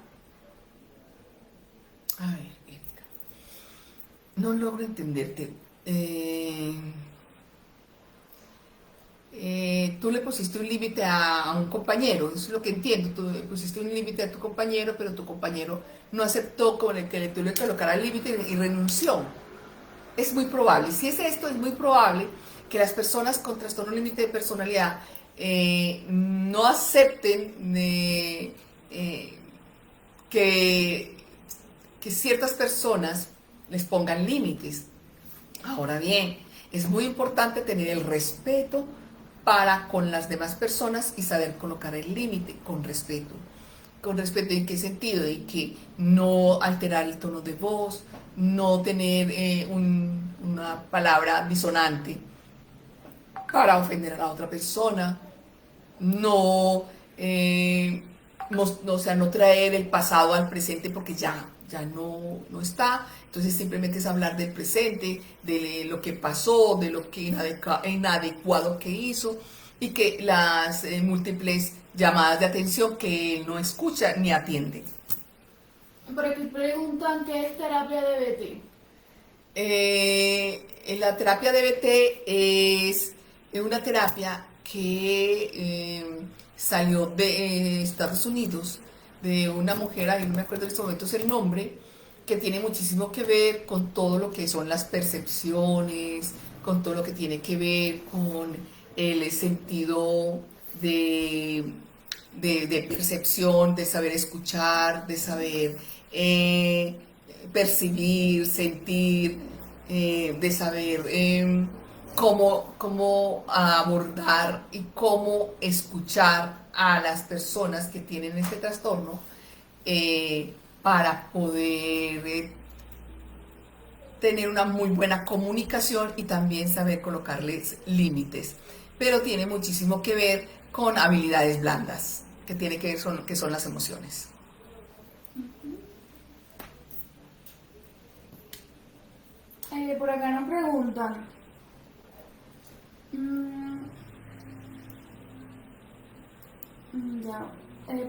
[SPEAKER 1] Ay, Erika, no logro entenderte. Tú le pusiste un límite a un compañero, eso es lo que entiendo. Tú le pusiste un límite a tu compañero, pero tu compañero no aceptó con el que tú le colocara el límite y renunció. Es muy probable, si es esto, es muy probable que las personas con trastorno límite de personalidad no acepten que, que ciertas personas les pongan límites. Ahora bien, es muy importante tener el respeto para con las demás personas y saber colocar el límite con respeto. ¿Con respeto en qué sentido? De que no alterar el tono de voz, no tener una palabra disonante para ofender a la otra persona, no, o sea, no traer el pasado al presente porque ya no está. Entonces simplemente es hablar del presente, de lo que pasó, de lo que inadecuado que hizo y que las múltiples llamadas de atención que él no escucha ni atiende.
[SPEAKER 2] Por aquí preguntan qué es terapia DBT.
[SPEAKER 1] La terapia DBT es una terapia que salió de Estados Unidos, de una mujer, ahí no me acuerdo en estos momentos el nombre, que tiene muchísimo que ver con todo lo que son las percepciones, con todo lo que tiene que ver con el sentido de percepción, de saber escuchar, de saber percibir, sentir, de saber cómo abordar y cómo escuchar a las personas que tienen este trastorno para poder tener una muy buena comunicación y también saber colocarles límites. Pero tiene muchísimo que ver con habilidades blandas, que tiene que ver que son las emociones.
[SPEAKER 2] Por acá nos preguntan.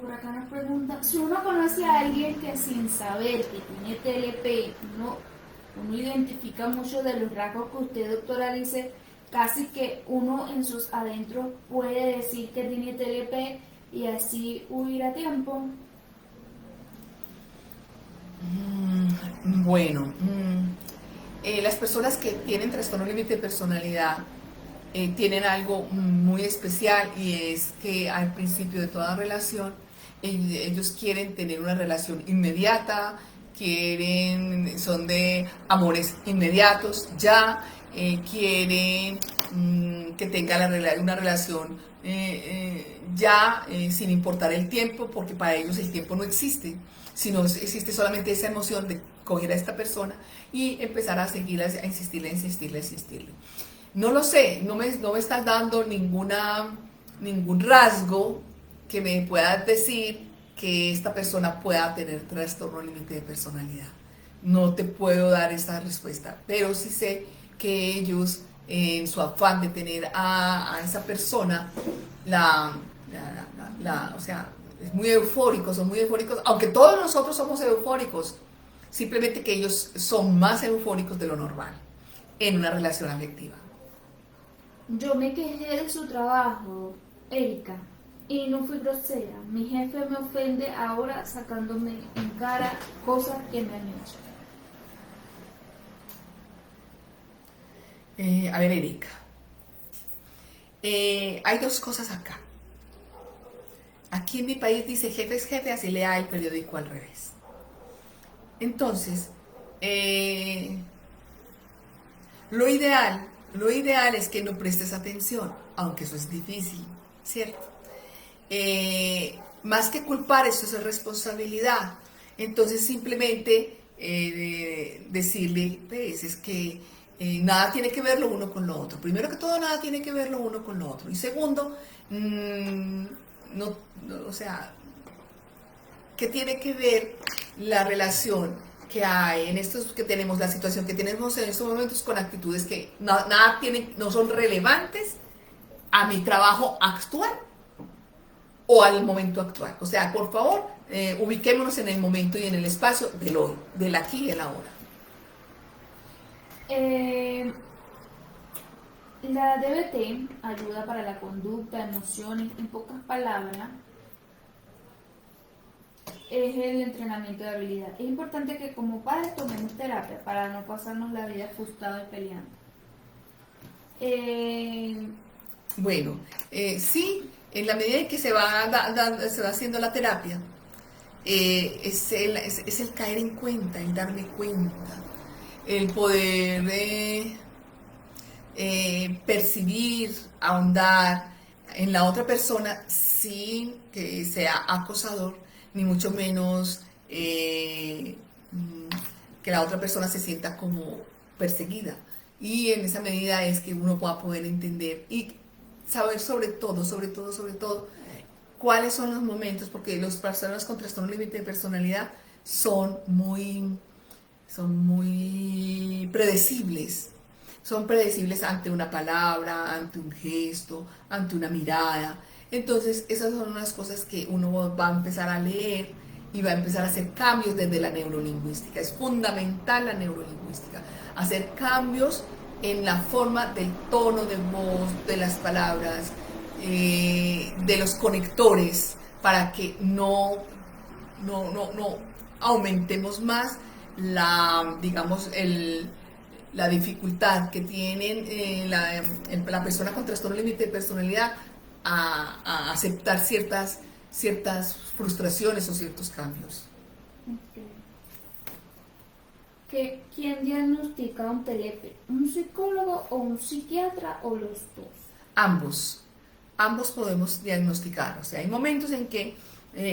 [SPEAKER 2] Por acá nos preguntan, si uno conoce a alguien que sin saber que tiene TLP, uno identifica mucho de los rasgos que usted, doctora, dice, casi que uno en sus adentros puede decir que tiene TLP y así huir a tiempo.
[SPEAKER 1] Bueno, las personas que tienen trastorno límite de personalidad tienen algo muy especial y es que al principio de toda relación ellos quieren tener una relación inmediata, son de amores inmediatos, quieren que tenga una relación sin importar el tiempo, porque para ellos el tiempo no existe, sino existe solamente esa emoción de coger a esta persona y empezar a seguirla, a insistirle. No lo sé, no me estás dando ningún rasgo que me pueda decir que esta persona pueda tener trastorno límite de personalidad. No te puedo dar esa respuesta, pero sí sé que ellos, en su afán de tener a esa persona, o sea, es muy eufórico, son muy eufóricos, aunque todos nosotros somos eufóricos, simplemente que ellos son más eufóricos de lo normal en una relación afectiva.
[SPEAKER 2] Yo me quejé de su trabajo, Erika, y no fui grosera. Mi jefe me ofende ahora sacándome en cara cosas que me han hecho.
[SPEAKER 1] A ver, Erika, hay dos cosas acá. Aquí en mi país dice jefe es jefe, así lea el periódico al revés. Entonces, lo ideal es que no prestes atención, aunque eso es difícil, ¿cierto? Más que culpar, eso es responsabilidad. Entonces simplemente decirle, pues, es que nada tiene que ver lo uno con lo otro. Primero que todo, nada tiene que ver lo uno con lo otro. Y segundo, o sea, ¿qué tiene que ver la relación que hay en estos que tenemos, la situación que tenemos en estos momentos con actitudes que nada tienen, no son relevantes a mi trabajo actual o al momento actual? O sea, por favor, ubiquémonos en el momento y en el espacio del hoy, del aquí y el ahora.
[SPEAKER 2] La DBT, ayuda para la conducta, emociones, en pocas palabras, es el entrenamiento de habilidad. Es importante que como padres tomemos terapia para no pasarnos la vida frustrados y peleando.
[SPEAKER 1] Bueno, sí, en la medida en que se va haciendo la terapia, es el caer en cuenta, el darme cuenta, el poder percibir, ahondar en la otra persona sin que sea acosador, ni mucho menos que la otra persona se sienta como perseguida. Y en esa medida es que uno va a poder entender y saber sobre todo, cuáles son los momentos, porque las personas con trastorno límite de personalidad son muy predecibles. Son predecibles ante una palabra, ante un gesto, ante una mirada. Entonces, esas son unas cosas que uno va a empezar a leer y va a empezar a hacer cambios desde la neurolingüística. Es fundamental la neurolingüística, hacer cambios en la forma del tono de voz, de las palabras, de los conectores, para que no aumentemos más la dificultad que tienen la persona con trastorno límite de personalidad a aceptar ciertas frustraciones o ciertos cambios.
[SPEAKER 2] ¿Quién diagnostica un TLP? ¿Un psicólogo o un psiquiatra o los dos?
[SPEAKER 1] Ambos podemos diagnosticar. O sea, hay momentos en que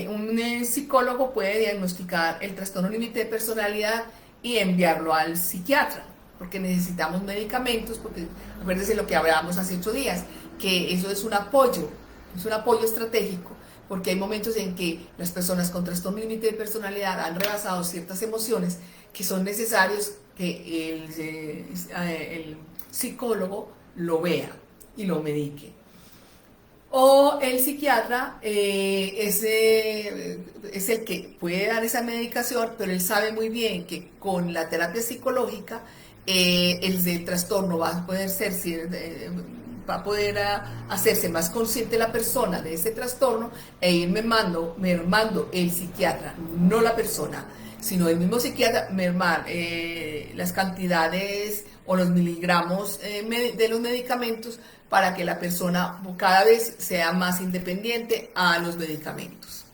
[SPEAKER 1] un psicólogo puede diagnosticar el trastorno límite de personalidad y enviarlo al psiquiatra, porque necesitamos medicamentos, porque acuérdense lo que hablábamos hace 8 días, que eso es un apoyo estratégico, porque hay momentos en que las personas con trastorno límite de personalidad han rebasado ciertas emociones que son necesarios que el psicólogo lo vea y lo medique. O el psiquiatra es el que puede dar esa medicación, pero él sabe muy bien que con la terapia psicológica el trastorno va a poder hacerse más consciente la persona de ese trastorno e ir mermando el psiquiatra, no la persona, sino el mismo psiquiatra mermar las cantidades o los miligramos de los medicamentos para que la persona cada vez sea más independiente a los medicamentos.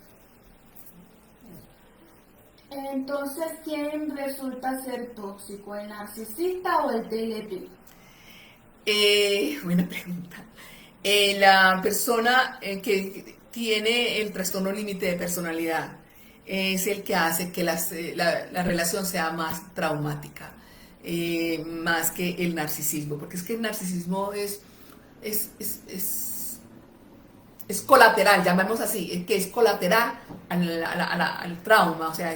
[SPEAKER 2] Entonces, ¿quién resulta ser tóxico, el narcisista o el TLP?
[SPEAKER 1] Buena pregunta. La persona que tiene el trastorno límite de personalidad es el que hace que la relación sea más traumática, más que el narcisismo, porque es que el narcisismo es colateral, llamemos así, que es colateral al trauma, o sea,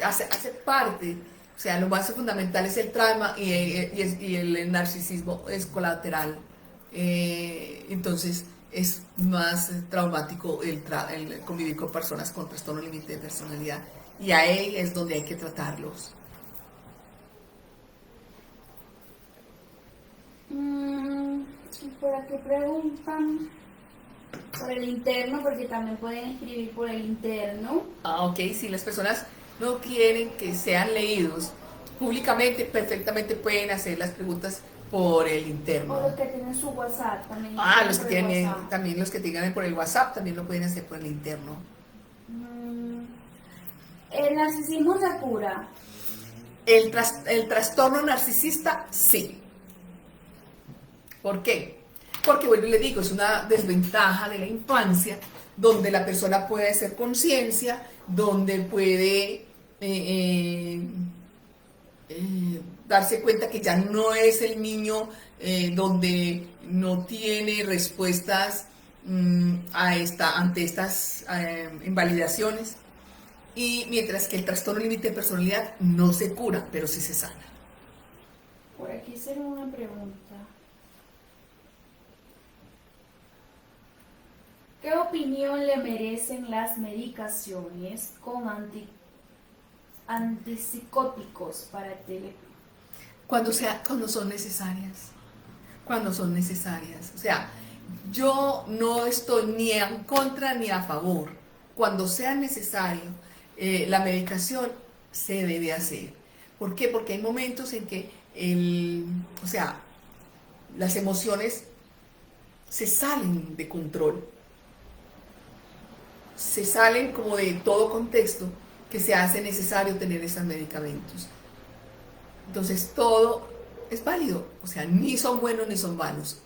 [SPEAKER 1] hace parte, o sea, lo más fundamental es el trauma y el narcisismo es colateral. Entonces es más traumático el convivir con personas con trastorno límite de personalidad, y ahí es donde hay que tratarlos.
[SPEAKER 2] Por aquí preguntan por el interno, porque también pueden escribir por el interno.
[SPEAKER 1] Ok, si las personas no quieren que sean leídos públicamente, perfectamente pueden hacer las preguntas por el
[SPEAKER 2] O
[SPEAKER 1] interno.
[SPEAKER 2] los que tienen su WhatsApp también.
[SPEAKER 1] Los que
[SPEAKER 2] por el
[SPEAKER 1] tienen,
[SPEAKER 2] WhatsApp.
[SPEAKER 1] también los que tengan por el WhatsApp, también lo pueden hacer por el interno.
[SPEAKER 2] Mm, ¿El narcisismo se cura?
[SPEAKER 1] El trastorno narcisista, sí. ¿Por qué? Porque, vuelvo y le digo, es una desventaja de la infancia, donde la persona puede hacer conciencia, donde puede darse cuenta que ya no es el niño donde no tiene respuestas ante estas invalidaciones. Y mientras que el trastorno límite de personalidad no se cura, pero sí se sana.
[SPEAKER 2] Por aquí hicieron una pregunta. ¿Qué opinión le merecen las medicaciones con antipsicóticos para el TLP?
[SPEAKER 1] Cuando son necesarias. Cuando son necesarias. O sea, yo no estoy ni en contra ni a favor. Cuando sea necesario, la medicación se debe hacer. ¿Por qué? Porque hay momentos en que las emociones se salen de control, se salen como de todo contexto, que se hace necesario tener esos medicamentos. Entonces todo es válido, o sea, ni son buenos ni son malos.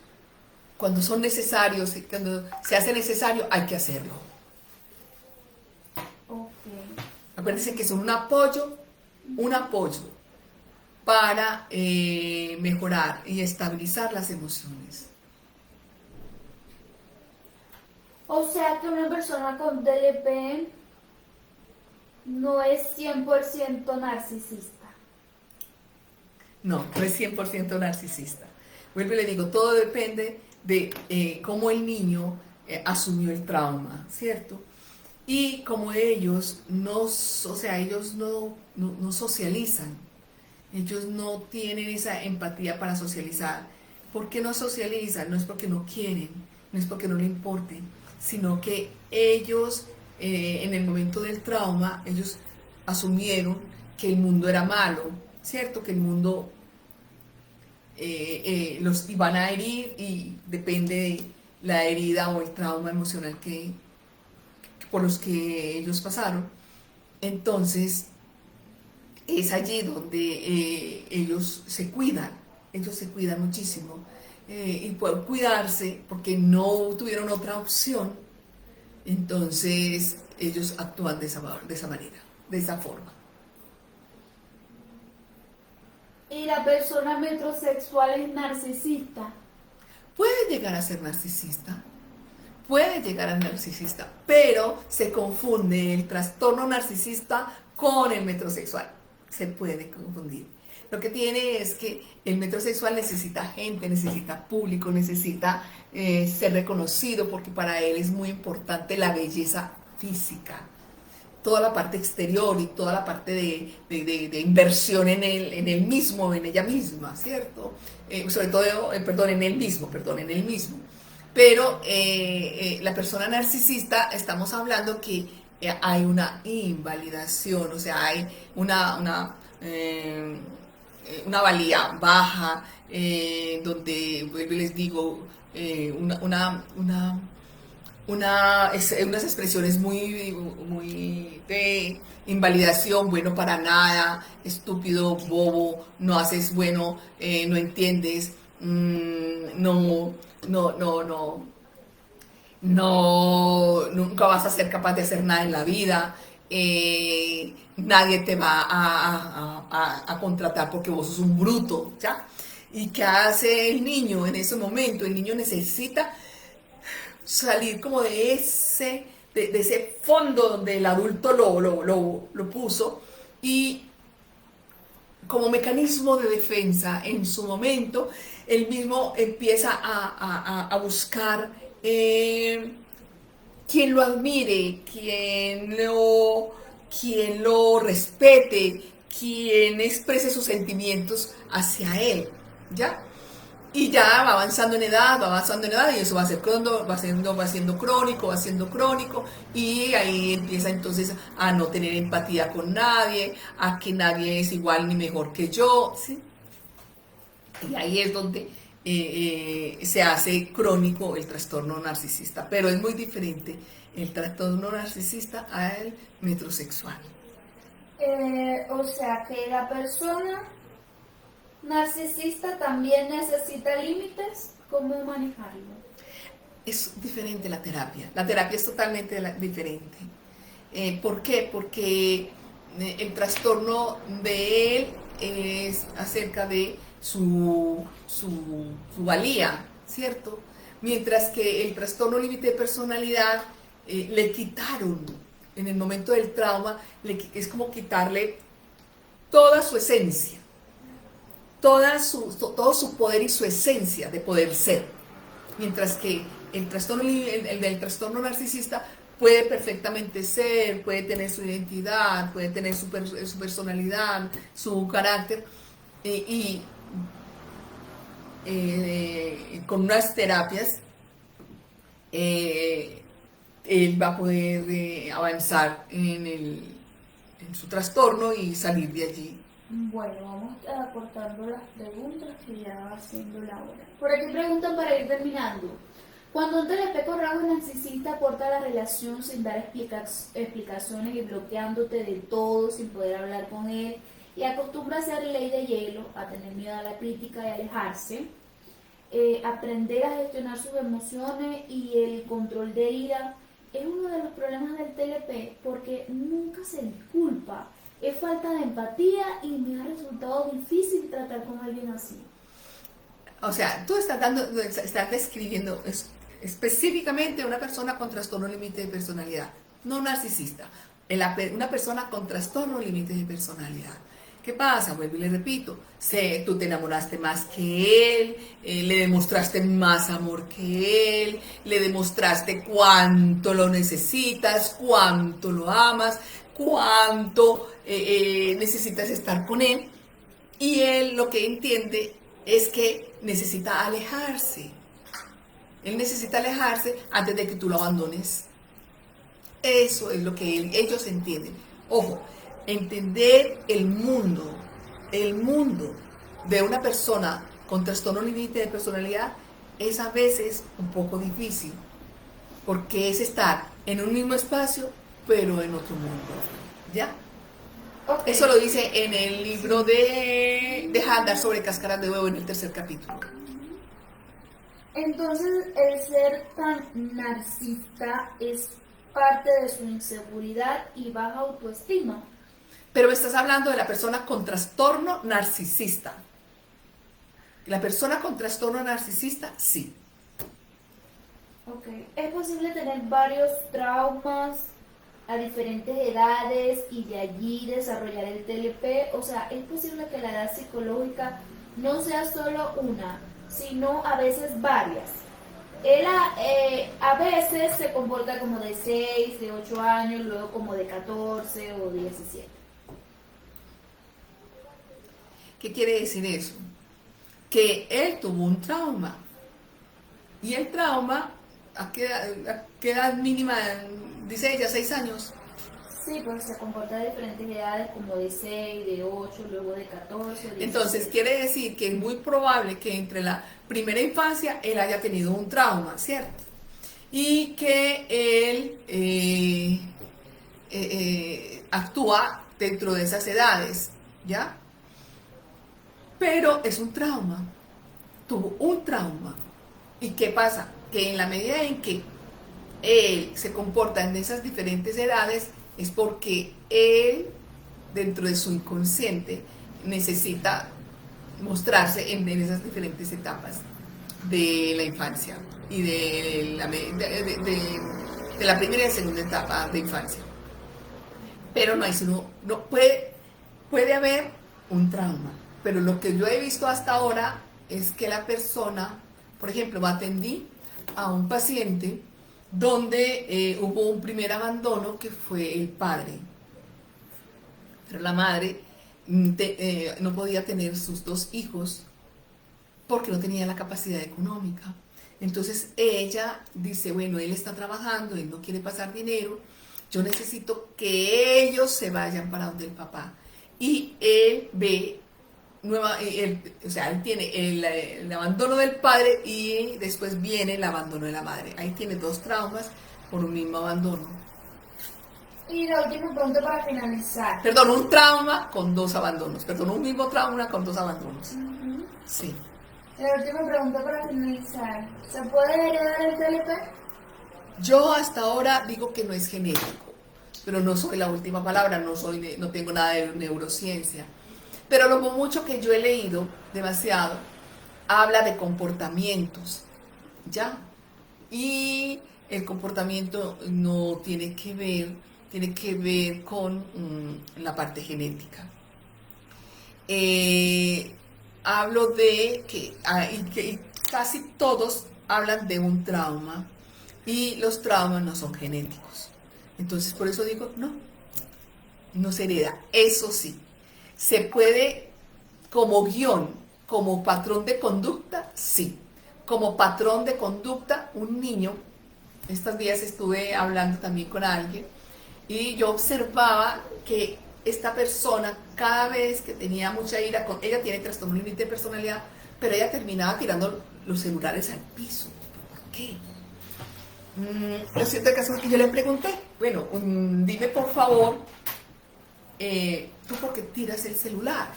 [SPEAKER 1] Cuando son necesarios, cuando se hace necesario, hay que hacerlo.
[SPEAKER 2] Okay.
[SPEAKER 1] Acuérdense que son un apoyo para mejorar y estabilizar las emociones.
[SPEAKER 2] O sea que una persona con TLP no es 100% narcisista.
[SPEAKER 1] No, no es 100% narcisista. Vuelvo y le digo, todo depende de cómo el niño asumió el trauma, ¿cierto? Y como ellos no socializan, ellos no tienen esa empatía para socializar. ¿Por qué no socializan? No es porque no quieren, no es porque no le importen, sino que ellos en el momento del trauma, ellos asumieron que el mundo era malo, ¿cierto? Que el mundo los iban a herir y depende de la herida o el trauma emocional por los que ellos pasaron. Entonces, es allí donde ellos se cuidan muchísimo. Y por cuidarse, porque no tuvieron otra opción, entonces ellos actúan de esa manera, de esa forma.
[SPEAKER 2] ¿Y la persona metrosexual es narcisista?
[SPEAKER 1] Puede llegar a ser narcisista, pero se confunde el trastorno narcisista con el metrosexual. Se puede confundir. Lo que tiene es que el metrosexual necesita gente, necesita público, necesita ser reconocido, porque para él es muy importante la belleza física, toda la parte exterior y toda la parte de inversión en él mismo, en ella misma, ¿cierto? Sobre todo, en él mismo. Pero la persona narcisista, estamos hablando que hay una invalidación, o sea, hay una valía baja, donde, les digo, unas expresiones muy de invalidación, bueno para nada, estúpido, bobo, no haces bueno, no entiendes, nunca vas a ser capaz de hacer nada en la vida, nadie te va a contratar porque vos sos un bruto, ¿ya? ¿Y qué hace el niño en ese momento? El niño necesita salir como de ese fondo donde el adulto lo puso, y como mecanismo de defensa en su momento, él mismo empieza a buscar quien lo admire, quien lo respete, quien exprese sus sentimientos hacia él, ¿ya? Y ya va avanzando en edad, y eso va siendo crónico, y ahí empieza entonces a no tener empatía con nadie, a que nadie es igual ni mejor que yo, ¿sí? Y ahí es donde se hace crónico el trastorno narcisista, pero es muy diferente el trastorno narcisista al metrosexual.
[SPEAKER 2] O sea que la persona narcisista también necesita límites. ¿Cómo manejarlo?
[SPEAKER 1] Es diferente la terapia. La terapia es totalmente diferente. ¿Por qué? Porque el trastorno de él es acerca de su valía, ¿cierto? Mientras que el trastorno límite de personalidad le quitaron, en el momento del trauma, es como quitarle toda su esencia, todo su poder y su esencia de poder ser. Mientras que el del trastorno narcisista puede perfectamente ser, puede tener su identidad, puede tener su personalidad, su carácter, y con unas terapias él va a poder avanzar en su trastorno y salir de allí.
[SPEAKER 2] Bueno, vamos acortando las preguntas que ya va haciendo la hora. Por aquí preguntan para ir terminando. Cuando un TLP con rasgos narcisista corta la relación sin dar explicaciones y bloqueándote de todo sin poder hablar con él y acostumbra a ser ley de hielo, a tener miedo a la crítica y alejarse, aprender a gestionar sus emociones y el control de ira es uno de los problemas del TLP porque nunca se disculpa. Es falta de empatía y me ha resultado difícil tratar con alguien así.
[SPEAKER 1] O sea, tú estás describiendo específicamente a una persona con trastorno límite de personalidad, no narcisista, una persona con trastorno límite de personalidad. ¿Qué pasa? Vuelvo y le repito, tú te enamoraste más que él, le demostraste más amor que él, le demostraste cuánto lo necesitas, cuánto lo amas, cuánto necesitas estar con él, y él lo que entiende es que necesita alejarse. Él necesita alejarse antes de que tú lo abandones. Eso es lo que ellos entienden. Ojo, entender el mundo de una persona con trastorno límite de personalidad es a veces un poco difícil, porque es estar en un mismo espacio, pero en otro mundo. ¿Ya? Okay. Eso lo dice en el libro de Handar sobre cáscaras de huevo en el 3er capítulo.
[SPEAKER 2] Entonces, el ser tan narcisista es parte de su inseguridad y baja autoestima.
[SPEAKER 1] Pero estás hablando de la persona con trastorno narcisista. La persona con trastorno narcisista, sí.
[SPEAKER 2] Ok. ¿Es posible tener varios traumas a diferentes edades y de allí desarrollar el TLP? O sea, ¿es posible que la edad psicológica no sea solo una, sino a veces varias? Él a veces se comporta como de 6, de 8 años, luego como de 14 o 17.
[SPEAKER 1] ¿Qué quiere decir eso? Que él tuvo un trauma. Y el trauma, ¿a qué edad mínima? Dice ella, 6 años.
[SPEAKER 2] Sí, pues se comporta de diferentes edades, como de 6, de 8, luego de 14. De
[SPEAKER 1] Entonces, quiere decir que es muy probable que entre la primera infancia él haya tenido un trauma, ¿cierto? Y que él actúa dentro de esas edades, ¿ya? Pero es un trauma, tuvo un trauma. ¿Y qué pasa? Que en la medida en que él se comporta en esas diferentes edades, es porque él, dentro de su inconsciente, necesita mostrarse en esas diferentes etapas de la infancia y de la primera y segunda etapa de infancia. Pero no puede haber un trauma. Pero lo que yo he visto hasta ahora es que la persona, por ejemplo, atendí a un paciente donde hubo un primer abandono que fue el padre. Pero la madre no podía tener sus 2 hijos porque no tenía la capacidad económica. Entonces ella dice, bueno, él está trabajando, él no quiere pasar dinero, yo necesito que ellos se vayan para donde el papá. Y él ve o sea, él tiene el abandono del padre y después viene el abandono de la madre. Ahí tiene dos traumas por un mismo abandono.
[SPEAKER 2] Y la última pregunta para finalizar.
[SPEAKER 1] Perdón, un trauma con dos abandonos. Perdón, un mismo trauma con dos abandonos. Sí.
[SPEAKER 2] La última pregunta para finalizar. ¿Se puede heredar el TLP?
[SPEAKER 1] Yo hasta ahora digo que no es genético, pero no soy la última palabra, no tengo nada de neurociencia. Pero lo mucho que yo he leído, demasiado, habla de comportamientos, ¿ya? Y el comportamiento no tiene que ver con la parte genética. Hablo de que casi todos hablan de un trauma y los traumas no son genéticos. Entonces, por eso digo, no se hereda. Eso sí, se puede como guión, como patrón de conducta, sí. Como patrón de conducta, un niño, estos días estuve hablando también con alguien y yo observaba que esta persona, cada vez que tenía mucha ira, ella tiene trastorno límite de personalidad, pero ella terminaba tirando los celulares al piso. ¿Por qué? Lo cierto es que yo le pregunté, bueno, dime por favor, ¿tú por qué tiras el celular?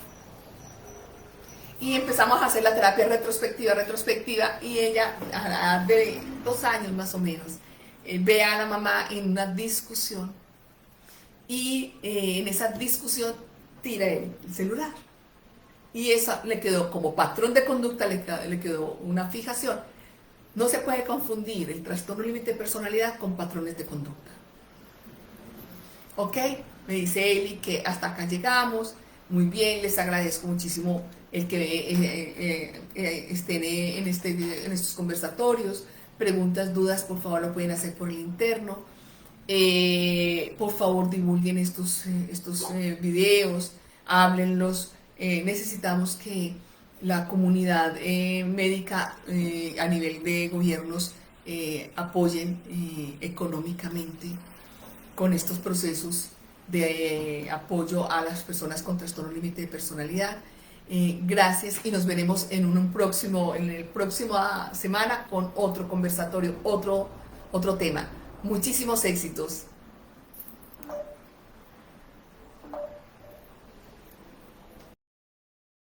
[SPEAKER 1] Y empezamos a hacer la terapia retrospectiva, y ella, a la edad de 2 años más o menos, ve a la mamá en una discusión, y en esa discusión tira el celular. Y eso le quedó como patrón de conducta, le quedó una fijación. No se puede confundir el trastorno límite de personalidad con patrones de conducta. ¿Ok? Me dice Eli que hasta acá llegamos. Muy bien, les agradezco muchísimo el que estén en estos conversatorios. Preguntas, dudas, por favor lo pueden hacer por el interno. Por favor divulguen estos videos, háblenlos. Necesitamos que la comunidad médica a nivel de gobiernos apoyen económicamente con estos procesos de apoyo a las personas con trastorno límite de personalidad. Gracias y nos veremos en la próxima semana con otro conversatorio, otro tema. Muchísimos éxitos.